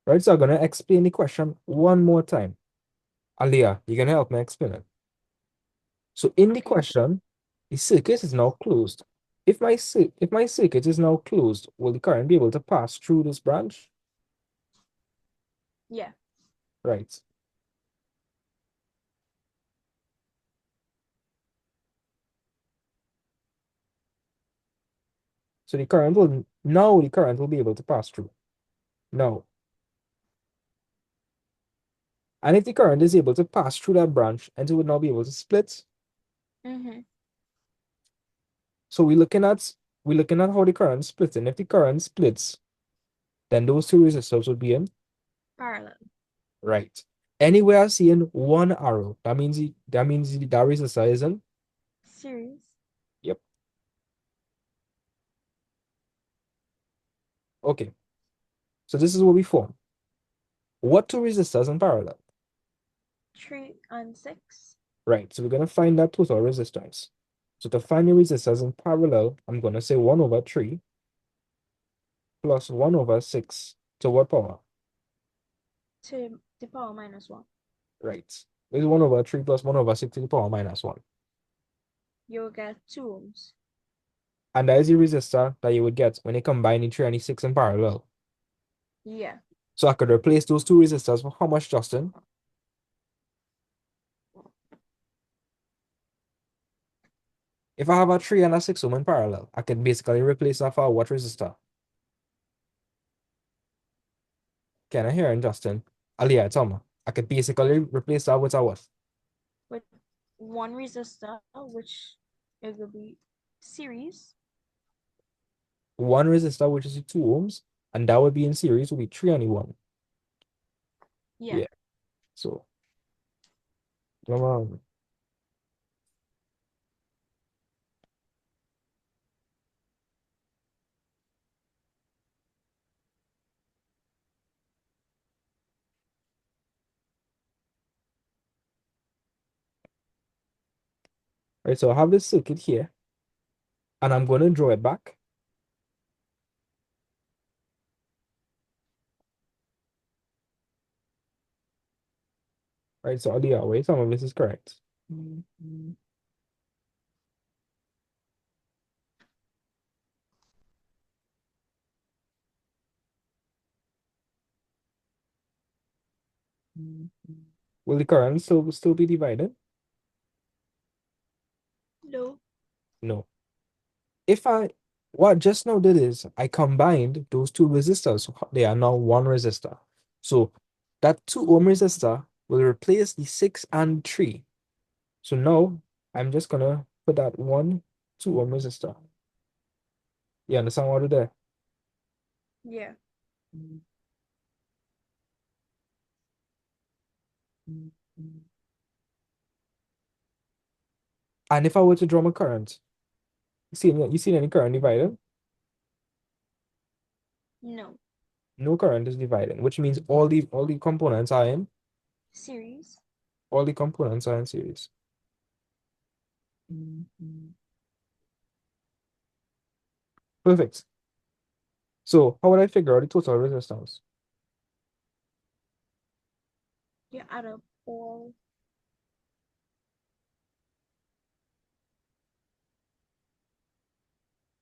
Right, so I'm gonna explain the question one more time. Aliyah, you're gonna help me explain it. So in the Okay. question, the circuit is now closed. If my circuit is now closed, will the current be able to pass through this branch? Yeah. Right. So the current will be able to pass through. Now, and if the current is able to pass through that branch, and it would now be able to split. Mm-hmm. So we're looking at how the current splits, and if the current splits, then those two resistors would be in Parallel. right. Anywhere I see in one arrow, that resistor is in. Series. Yep. Okay. So this is what we form. What two resistors in parallel? 3 and 6. Right. So we're gonna find that total resistance. So to find the resistors in parallel, I'm gonna say 1/3 plus 1/6 to what power? To the power minus 1. Right. This is 1/3 plus 1/6 to the power minus 1. You'll get 2 ohms. And that is the resistor that you would get when you combine the 3 and the 6 in parallel. Yeah. So I could replace those two resistors for how much, Justin? If I have a 3 and a 6 ohm in parallel, I can basically replace that for what resistor? Can I hear it, Justin? Aliyah, tell me. I could basically replace that with a what? With one resistor, which it will be series. One resistor, which is the 2 ohms, and that would be in series, would be 3 and the 1. Yeah. Yeah. So, come on. Right, so I have this circuit here, and I'm going to draw it back. Right, so Aliyah, wait, some of this is correct. Will the current still be divided? No. No. If I what just now did is I combined those two resistors. So they are now one resistor. So that 2 ohm resistor will replace the 6 and 3. So now I'm just gonna put that 2 ohm resistor. You understand what I did there? Yeah. And if I were to draw my current, you see any current divided? No. No current is divided, which means all the components are in Series. all the components are in series. Perfect. So how would I figure out the total resistance? You add up all.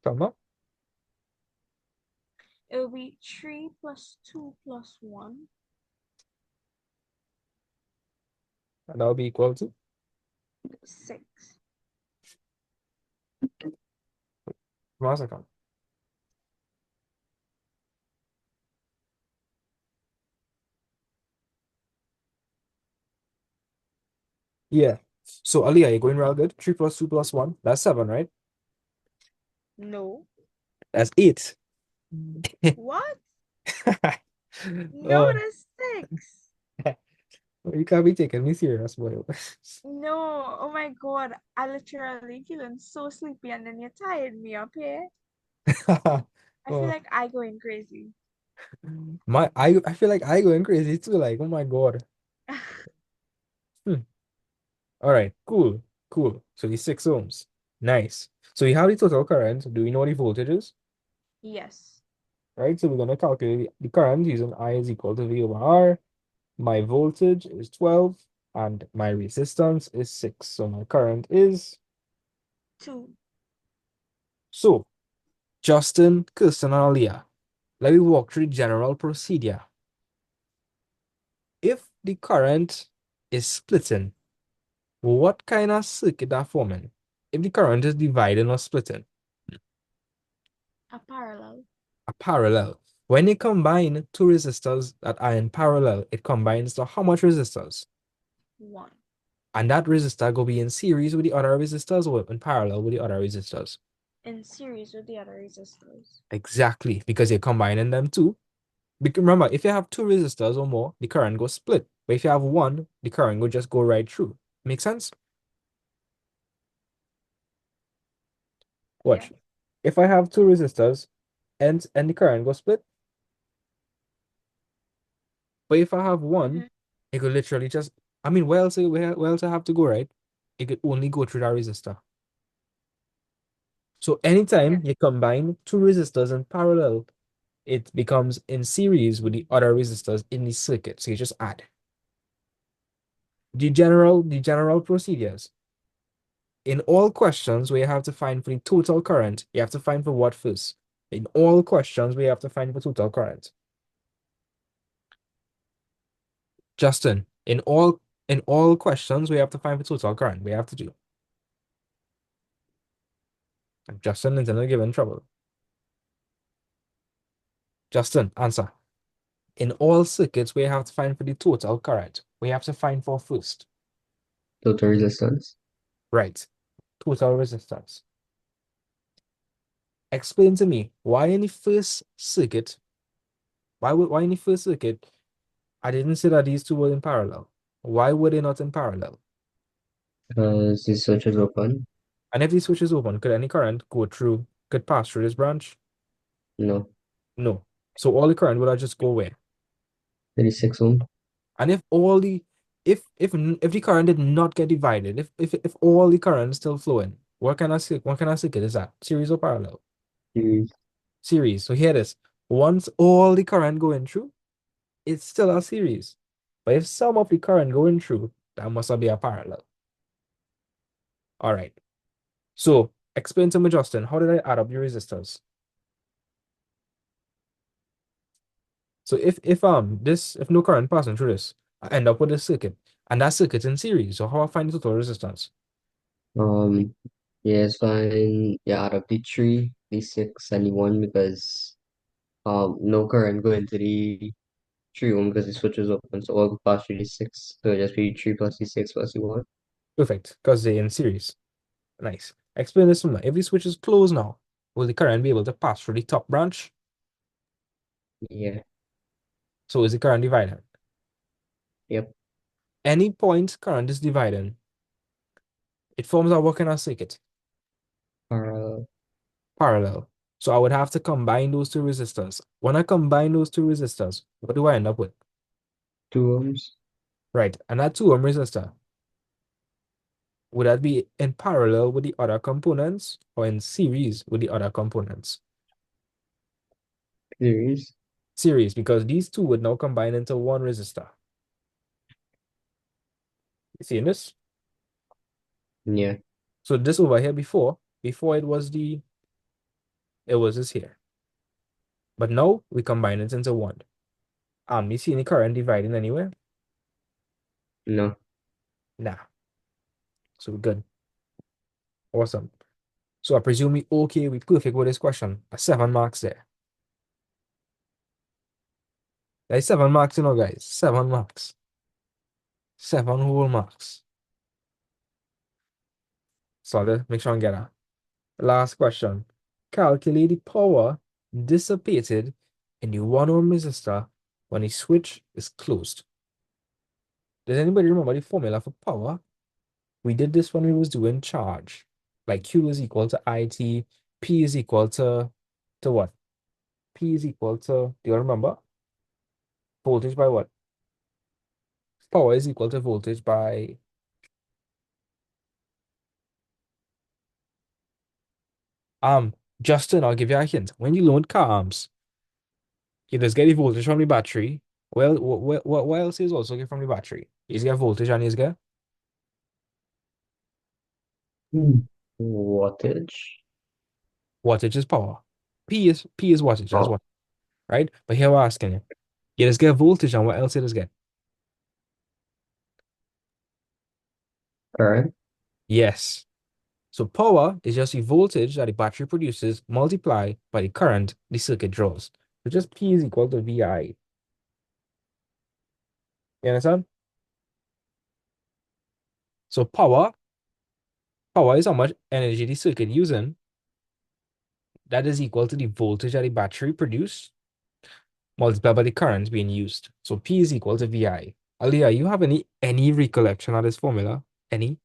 Come up, It will be 3 plus 2 plus 1. and that will be equal to 6. 1 second. Yeah. So Aliyah, you're going real good. 3 plus 2 plus 1. That's 7, right? No. That's 8. What? No, Uh, that's 6. you can't be taking me serious, boy. No. Oh my god. I literally feeling so sleepy and then you tired me up here. I feel Oh, like I going crazy. I feel like I going crazy too. Like, oh my God. Hmm. All right, cool, cool. So the 6 ohms. Nice. So you have the total current. Do we know what the voltage is? Yes. Right? So we're gonna calculate the current using I is equal to V over R. My voltage is 12 and my resistance is 6. So my current is 2. so Justin, Kirsten, and Aliyah. Let me walk through the general procedure. If the current is splitting, what kind of circuit are forming? If the current is dividing or splitting, A parallel. a parallel. When you combine two resistors that are in parallel, it combines to how much resistors? 1. And that resistor will be in series with the other resistors or in parallel with the other resistors. In series with the other resistors. Exactly, because you're combining them too. Remember, if you have two resistors or more, the current goes split. But if you have one, the current will just go right through. Make sense? Yeah. Watch. If I have two resistors and the current goes split, but if I have one, Mm-hmm. it could literally just, I mean, where else I have to go, right? It could only go through that resistor. So Yeah. anytime you combine two resistors in parallel, it becomes in series with the other resistors in the circuit. So you just add. The general procedures. In all questions where you have to find for the total current, you have to find for what first? In all questions we have to find for total current. Justin, in all questions we have to find for total current. We have to do. Justin is gonna give in trouble. Justin, answer. In all circuits, we have to find for the total current. We have to find for first. Total resistance. Right. Total resistance. Explain to me why in the first circuit, why in the first circuit, I didn't say that these two were in parallel. Why were they not in parallel? Because the switch is open. And if the switch is open, could any current could pass through this branch? No. No. So all the current would have just go where? 36 ohm. And if all the if the current did not get divided, if all the current is still flowing, what kind of circuit is that? Series or parallel? Series. Series. So here it is. Once all the current going through, it's still a series. But if some of the current going through, that must be a parallel. All right. So explain to me, Justin, how did I add up your resistors? So if no current passing through this, I end up with a circuit, and that circuit's in series. So how I find the total resistance? Um, yeah, it's fine. Yeah, out of the 3, the 6, and the 1 because no current going to the 3 ohm because the switch is open. So all pass through the 6. So it'll just be 3 plus the 6 plus the 1. Perfect, because they're in series. Nice. Explain this to me. If the switch is closed now, will the current be able to pass through the top branch? Yeah. So is the current divided? Yep. Any point current is dividing, it forms a what kind of circuit? Parallel. Parallel. So I would have to combine those two resistors. When I combine those two resistors, what do I end up with? 2 ohms. Right, and that 2 ohm resistor, would that be in parallel with the other components or in series with the other components? Series. Series, because these two would now combine into one resistor. You see this? Yeah. So this over here before it was this here. But now we combine it into one. You see any current dividing anywhere? No. Nah. So we're good. Awesome. So I presume we perfect with this question. 7 marks there. There's 7 marks, guys. 7 marks. 7 whole marks. So let's make sure I get that. Last question. Calculate the power dissipated in the 1 ohm resistor when the switch is closed. Does anybody remember the formula for power? We did this when we was doing charge. Like Q is equal to IT, P is equal to what? P is equal to, do you remember? Voltage by what? Power is equal to voltage by, Justin, I'll give you a hint. When you load car arms, you just get the voltage from the battery. Well, what else is also get from the battery? You get voltage and you get Wattage. wattage is power. P is wattage, that's Oh, what, right? But here we're asking you. You just get voltage and what else you just get? current. Yes. So power is just the voltage that the battery produces multiplied by the current the circuit draws. So just P is equal to VI. You understand? So power is how much energy the circuit using. That is equal to the voltage that the battery produce multiplied by the current being used. So P is equal to VI. Aliyah, you have any recollection of this formula? Any?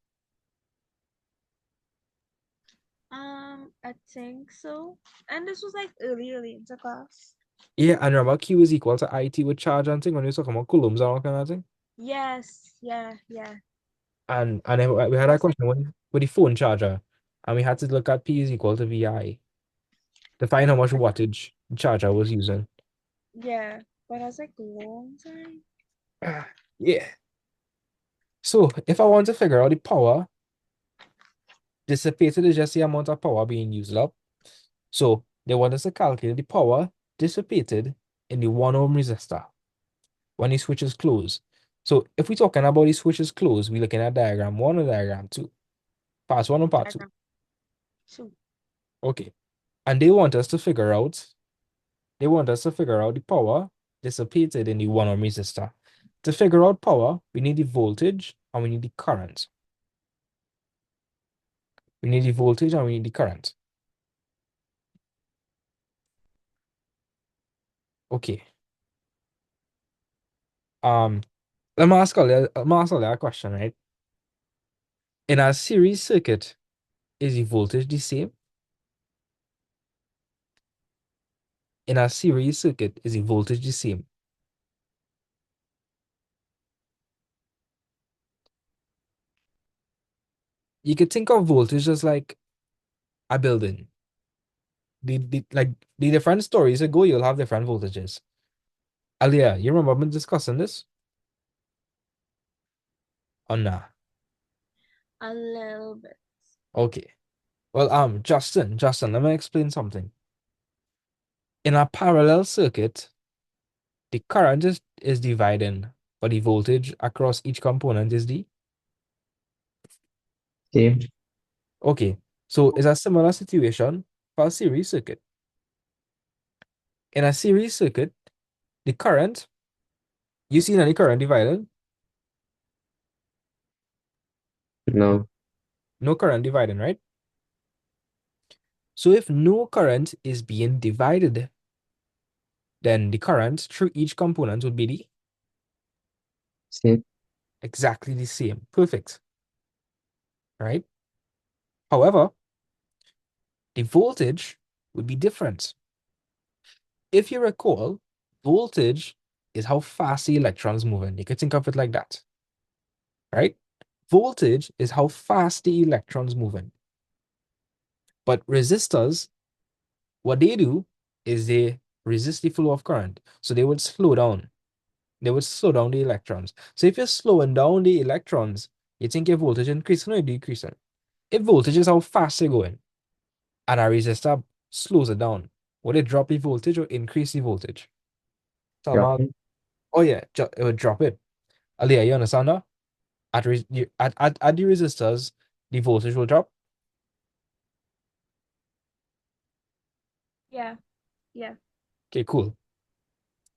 I think so. And this was like early into class. Yeah, and remember Q is equal to IT with charge and thing when we were talking about coulombs and all kind of thing. Yes, yeah. And then we had But I that was like, question with the phone charger, and we had to look at P is equal to VI to find how much wattage the charger was using. yeah, but I was like long time. Yeah. So if I want to figure out the power Dissipated is just the amount of power being used up. So they want us to calculate the power dissipated in the 1 ohm resistor when the switch is closed. So if we're talking about the switch is closed, we're looking at diagram 1 or diagram 2. Part 1 or part 2. Diagram 2. Okay. And they want us to figure out the power dissipated in the 1 ohm resistor. To figure out power, we need the voltage and we need the current. We need the voltage and we need the current. Okay. Um, let me ask you a question, right? In a series circuit, is the voltage the same? In a series circuit, is the voltage the same? You could think of voltage as like a building. The different stories ago, you'll have different voltages. Alia, you remember me discussing this? Or nah? A little bit. Okay. Well, Justin, let me explain something. In a parallel circuit, the current is dividing, but the voltage across each component is the Same. okay. So it's a similar situation for a series circuit. In a series circuit, the current, you see any current divided? No. No current dividing, right? So if no current is being divided, then the current through each component would be Same. exactly the same. Perfect, right? However, the voltage would be different. If you recall, voltage is how fast the electrons moving. You could think of it like that, right? Voltage is how fast the electrons moving. But resistors, what they do is they resist the flow of current. So they would slow down. They would slow down the electrons. So if you're slowing down the electrons, you think your voltage increasing or decreasing? If voltage is how fast they're going, and a resistor slows it down, would it drop the voltage or increase the voltage? Salma, Dropping. oh yeah, it would drop it. Aliyah, you understand that? At the resistors, the voltage will drop. Yeah. Yeah. Okay, cool.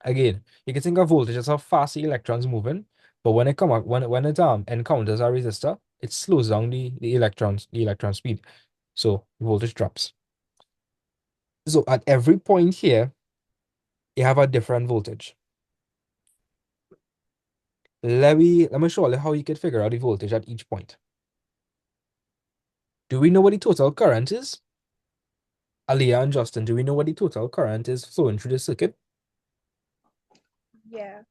Again, you can think of voltage as how fast the electrons moving, but when it come up, when it encounters a resistor, it slows down the electron speed. So voltage drops. So at every point here, you have a different voltage. Let me show you how you can figure out the voltage at each point. Do we know what the total current is? Aliyah and Justin, do we know what the total current is flowing through the circuit? Yeah.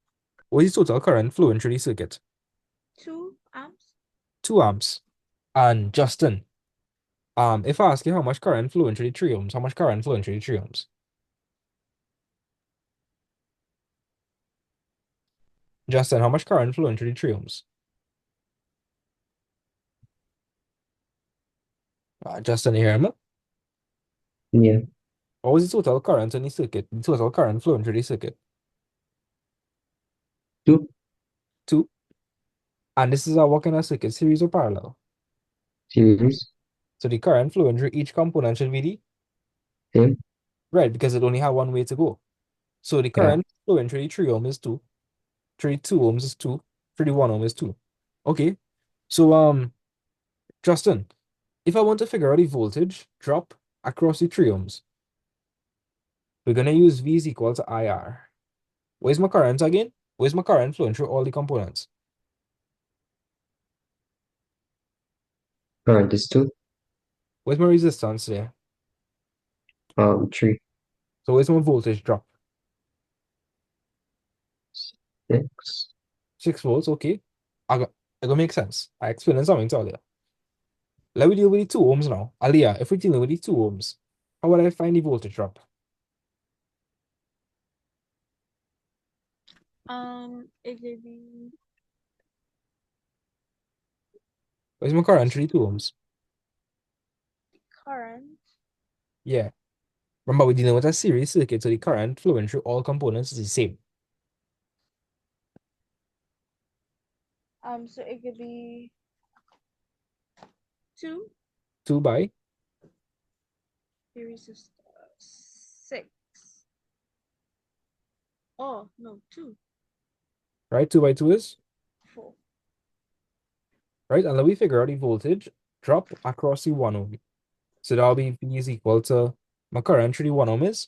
What is the total current flowing through the circuit? 2 amps. 2 amps. And Justin, if I ask you how much current flowing through the 3 ohms, how much current flowing through the 3 ohms? Justin, how much current flowing through the 3 ohms? Justin, you hear me? Yeah. What was the total current in the circuit? The total current flowing through the circuit? 2. 2. And this is a what kind of circuit? Series or parallel? Series. So the current flowing through each component should be the Same. right because it only had one way to go. So the Yeah. current flowing through the 3 ohm is 2. Through the 2 ohms is 2. Through the 1 ohm is 2. Okay. So Justin, if I want to figure out the voltage drop across the 3 ohms, we're gonna use V is equal to IR. Where's my current again? Where's my current flowing through all the components? Current is 2. Where's my resistance there? 3. So where's my voltage drop? 6. 6 volts, okay. I got make sense. I explained something to Aliyah. Let me deal with the 2 ohms now. Aliyah, if we're dealing with the 2 ohms, how would I find the voltage drop? It could be Where's my current through the 2 ohms? current. Yeah. Remember, we're dealing with a series circuit, so the current flowing through all components is the same. So it could be 2, 2 by, 6. Oh, no, 2, right? 2 by 2 is, 4. right? And then we figure out the voltage drop across the 1 ohm. So that'll be V is equal to my current through the 1 ohm is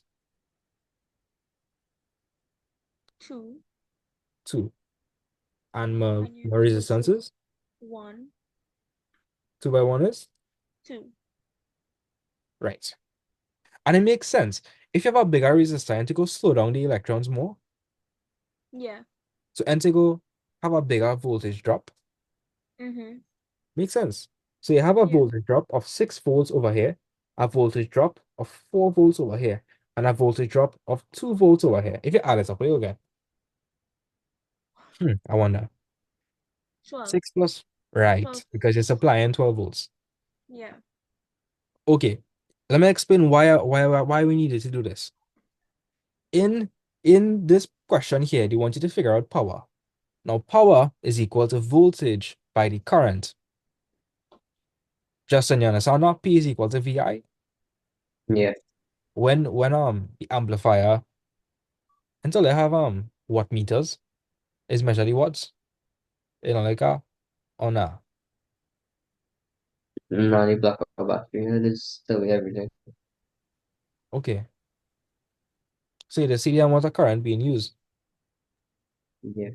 2, 2. And my, and your my V resistance is 1, 2 by 1 is, 2. right. And it makes sense. If you have a bigger resistor, and to go slow down the electrons more, Yeah. so and to go have a bigger voltage drop, Mm-hmm. makes sense. So you have a Yeah. voltage drop of 6 volts over here, a voltage drop of 4 volts over here, and a voltage drop of 2 volts over here. If you add it up, what do you get? I wonder. 12. 6 plus, right, 12. because you're supplying 12 volts. Yeah. Okay, let me explain why we needed to do this. In this question here, they want you to figure out power. Now, power is equal to voltage by the current. Justin, you understand that? P is equal to VI. Yeah. When the amplifier, until they have watt meters, is measure the watts, like or nah. Not a black or battery. It is still everything. Okay. So you see the amount of current being used, Yeah.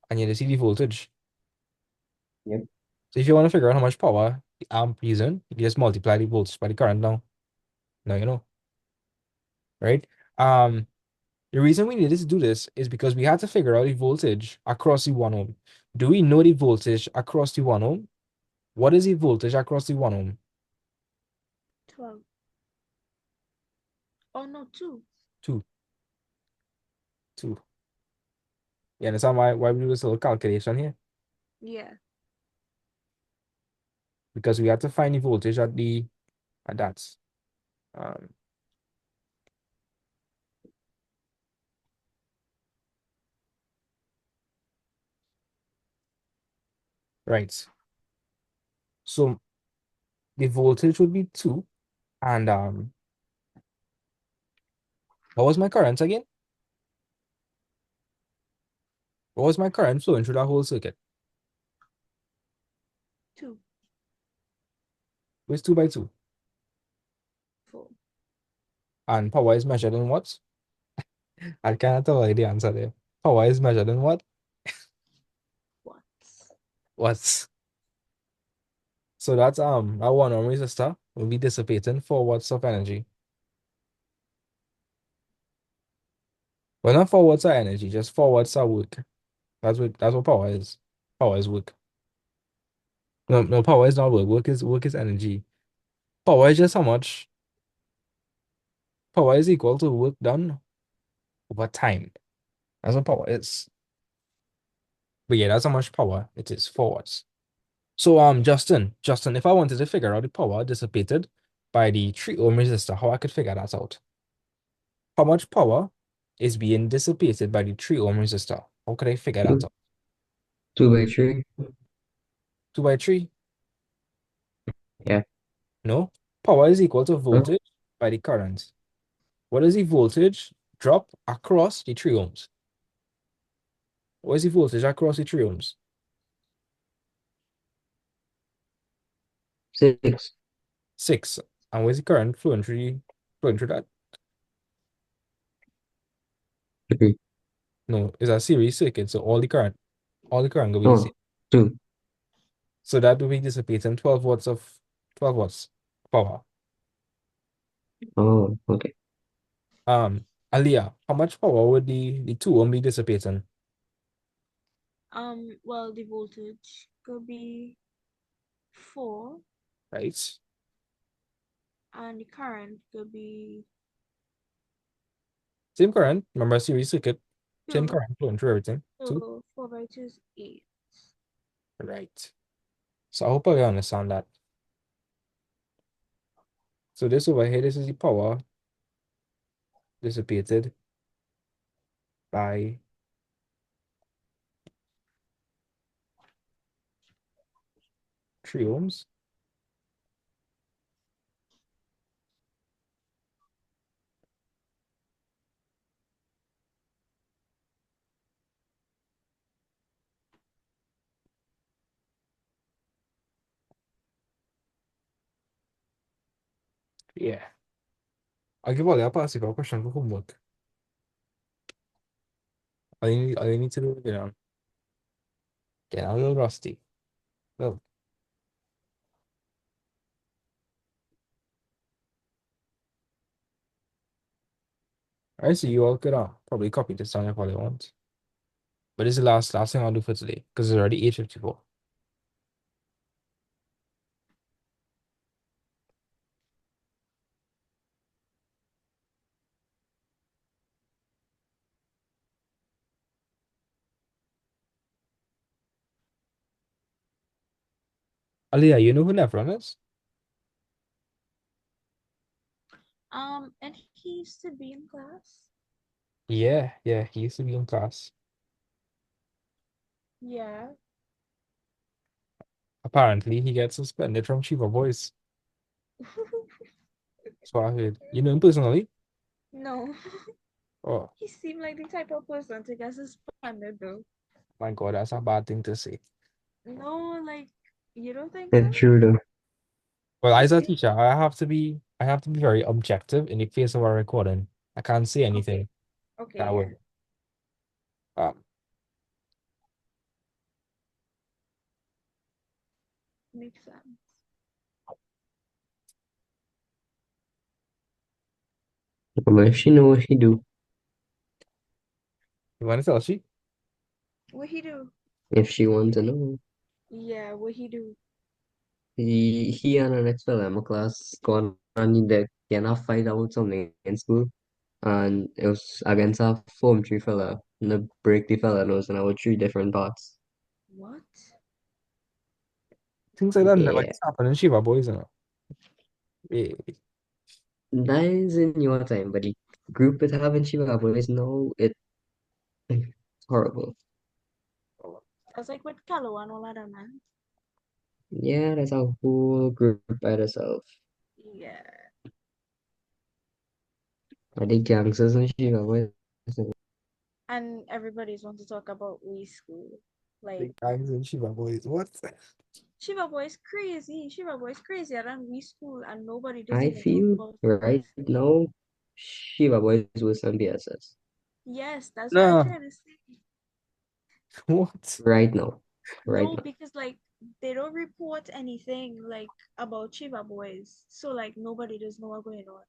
and you see the voltage. Yep. So if you want to figure out how much power the amp using, you just multiply the voltage by the current now. Now you know, right? Um, the reason we needed to do this is because we had to figure out the voltage across the 1 ohm. Do we know the voltage across the 1 ohm? What is the voltage across the 1 ohm? 12. Oh, no, 2. 2. 2. You understand why we do this little calculation here? Yeah. Because we had to find the voltage at that. Um, right. So the voltage would be 2. And what was my current again? What was my current flowing through that whole circuit? 2, It was 2 by 2. 4. And power is measured in watts. I cannot tell you the answer there. Power is measured in what? Watts. Watts. So that's that 1 ohm resistor will be dissipating 4 watts of energy. Well, not 4 watts of energy, just 4 watts of work. That's what power is. Power is work. No, power is not work. Work is energy. Power is just how much power is equal to work done over time. That's what power is. But yeah, that's how much power it is, 4 watts. So Justin, if I wanted to figure out the power dissipated by the 3 ohm resistor, how I could figure that out? How much power is being dissipated by the 3 ohm resistor? How could I figure that Two, out? 2 by 3. 2 by 3? Yeah. No. Power is equal to Huh? voltage by the current. What is the voltage drop across the 3 ohms? What is the voltage across the 3 ohms? 6. 6. And where's the current flowing through that? 3. No, it's a series circuit, so all the current will be the Oh, same. 2. So that will be dissipating 12 watts power. Oh, okay. Aliyah, how much power would the 2 ohm be dissipating? Well, the voltage could be 4, Right? and the current could be Same current. Remember series circuit, same 2. current flowing through everything. 2. So 4 by 2 is 8. Right. So I hope I understand that. So this over here, this is the power dissipated by 3 ohms. Yeah. I'll give all the pass a question for homework. All you need to do, get a little rusty. Well, I see you all could probably copy this down if all you want. But this is the last thing I'll do for today because it's already 8:54. Aliyah, you know who Nephron is? And he used to be in class. Yeah, he used to be in class. Yeah. Apparently, he gets suspended from Chiva Boys. That's what I heard. You know him personally? No, Oh he seemed like the type of person to get suspended though. my God, that's a bad thing to say. No, like you don't think It's so? true though. Well, He as a seemed teacher, I have to be very objective in the face of our recording. I can't say okay. anything Okay, that yeah, would um makes sense. But if she know what she do, you want to tell she? What he do? if she want to know, Yeah, what he do? he and the next fella in my class gone and they cannot fight out something in school, and it was against a Form 3 fella, and the break the fella nose in our 3 different parts. What? Things like that never Yeah, used to happen in Shiva Boys, Yeah. that is in your time, but the group it have in Shiva Boys now, it's horrible. That's like with Kalo and all of them, man. Yeah, that's a whole group by itself. Yeah. I think gangsters and Shiva Boys. And everybody's want to talk about we school. Like Big gangs in Shiva Boys. What? Shiva Boy is crazy. Shiva Boy is crazier than we school and nobody does I even talk feel about right it. now, Shiva Boys with some BSS. Yes, that's what I'm Nah. trying to say. What? Right now. Right No, now. because like they don't report anything like about Chiva boys. So like nobody does know what's going on.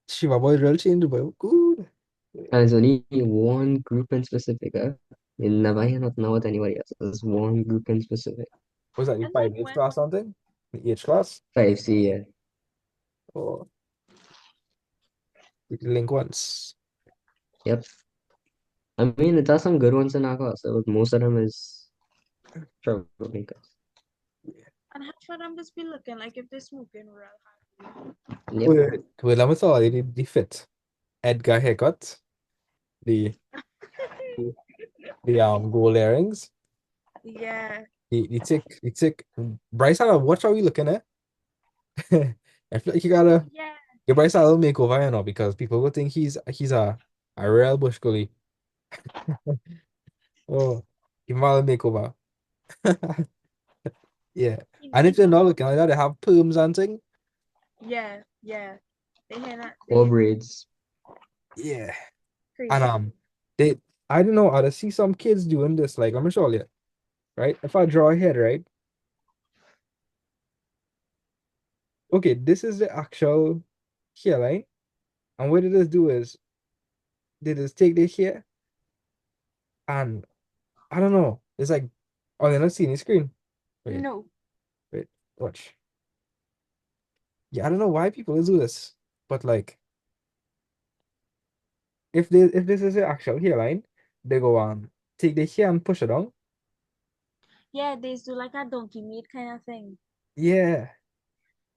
Shiva Boys real changeable. Good. And it's only one group in specific, huh? You never hear nothing about anybody else. There's one group in specific. Was that the And like 5 H when class something? The H class? 5C, yeah. Or the delinquents? Yep. I mean, it has some good ones in our class, but most of them is troublemakers. and half of them just be looking like if they're smoking real hard. Yep. Wait, let me tell you the fit. Edgar haircut, the gold earrings, Yeah, the tick. Bryce, what are we looking at? I feel like you gotta yeah. give Bryce a little makeover, because people will think he's a real bush gully. Oh, give him a little makeover. Yeah. He And if needs they're some not more. looking like that, they have perms and thing. Yeah, yeah. They hear that. They Or hear braids. Yeah. And crazy. they I don't know, I see some kids doing this, like, let me show you, right? If I draw a head, right? Okay, this is the actual hairline. And what they just do is they just take the hair and I don't know. It's like, oh, they're not seeing the screen. Wait, No. wait, watch. Yeah, I don't know why people do this, but like, if this is the actual hairline, they go on, take the hair and push it on. Yeah, they do like a donkey meat kind of thing. Yeah,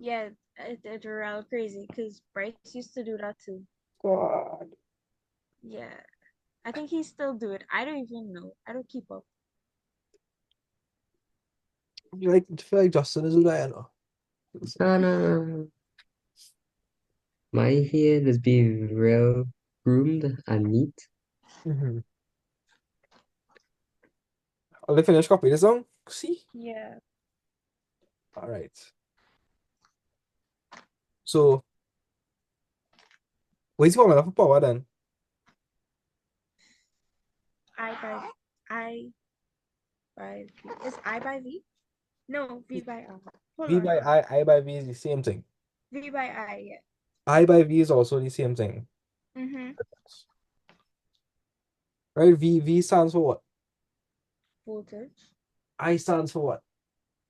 Yeah, it's real crazy because Bryce used to do that too. God. Yeah. I think he still do it. I don't even know. I don't keep up. I feel like Justin is there, you know. No, no, no. My hair is be real groomed and neat. Mhm. Are they finished copy the song? See? Yeah. All right. So, what's the formula for power then? I by I by V. Is I by V? No, V by I. Hold V on. by I by V is the same thing. V by I, yeah. I by V is also the same thing. Mm-hmm. Right? V stands for what? Voltage. I stands for what?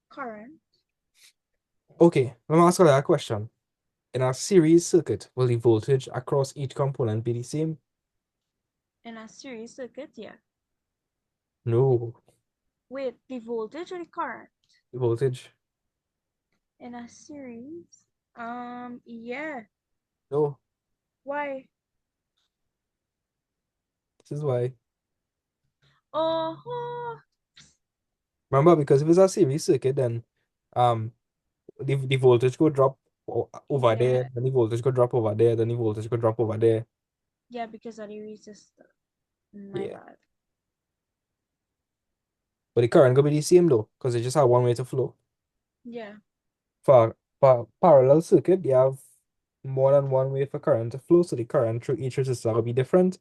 Current. Okay, let me ask you that question. In a series circuit, will the voltage across each component be the same? In a series circuit, yeah. No. Wait, the voltage or the current? The voltage? In a series? Yeah. No. Why? This is why. Oh, Remember, because if it's a series circuit, then um the voltage could drop over there, yeah. then the voltage could drop over there, then the voltage could drop over there. Yeah, because of the resistor. My Yeah. bad. But the current could be the same though, because it just have one way to flow. Yeah. For parallel circuit, you have more than one way for current to flow, so the current through each resistor will be different,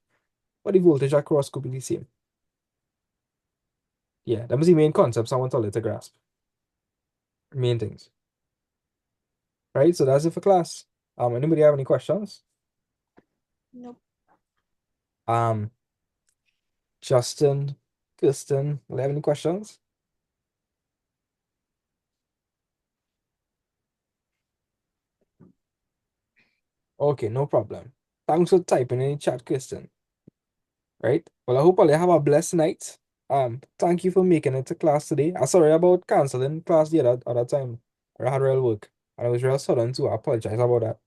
but the voltage across could be the same. Yeah, that was the main concepts I want all to grasp. Main things. Right? So that's it for class. Anybody have any questions? Nope. Um, Justin, Kirsten, do you have any questions? Okay, no problem. Thanks for typing in the chat, Kirsten. Right? Well, I hope all you have a blessed night. Thank you for making it to class today. I'm sorry about canceling class the other time. I had real work. And it was real sudden too. I apologize about that.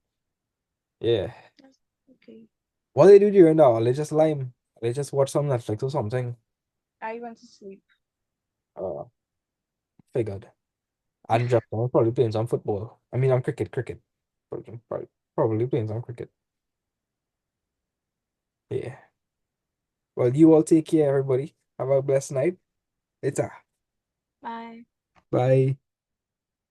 Yeah. That's okay. What they do during that? They just lime. They just watch some Netflix or something. I went to sleep. Uh, Figured. And just probably playing some football. I mean, I'm cricket. Probably playing some cricket. Yeah. Well, you all take care, everybody. Have a blessed night. Later. Bye. Bye.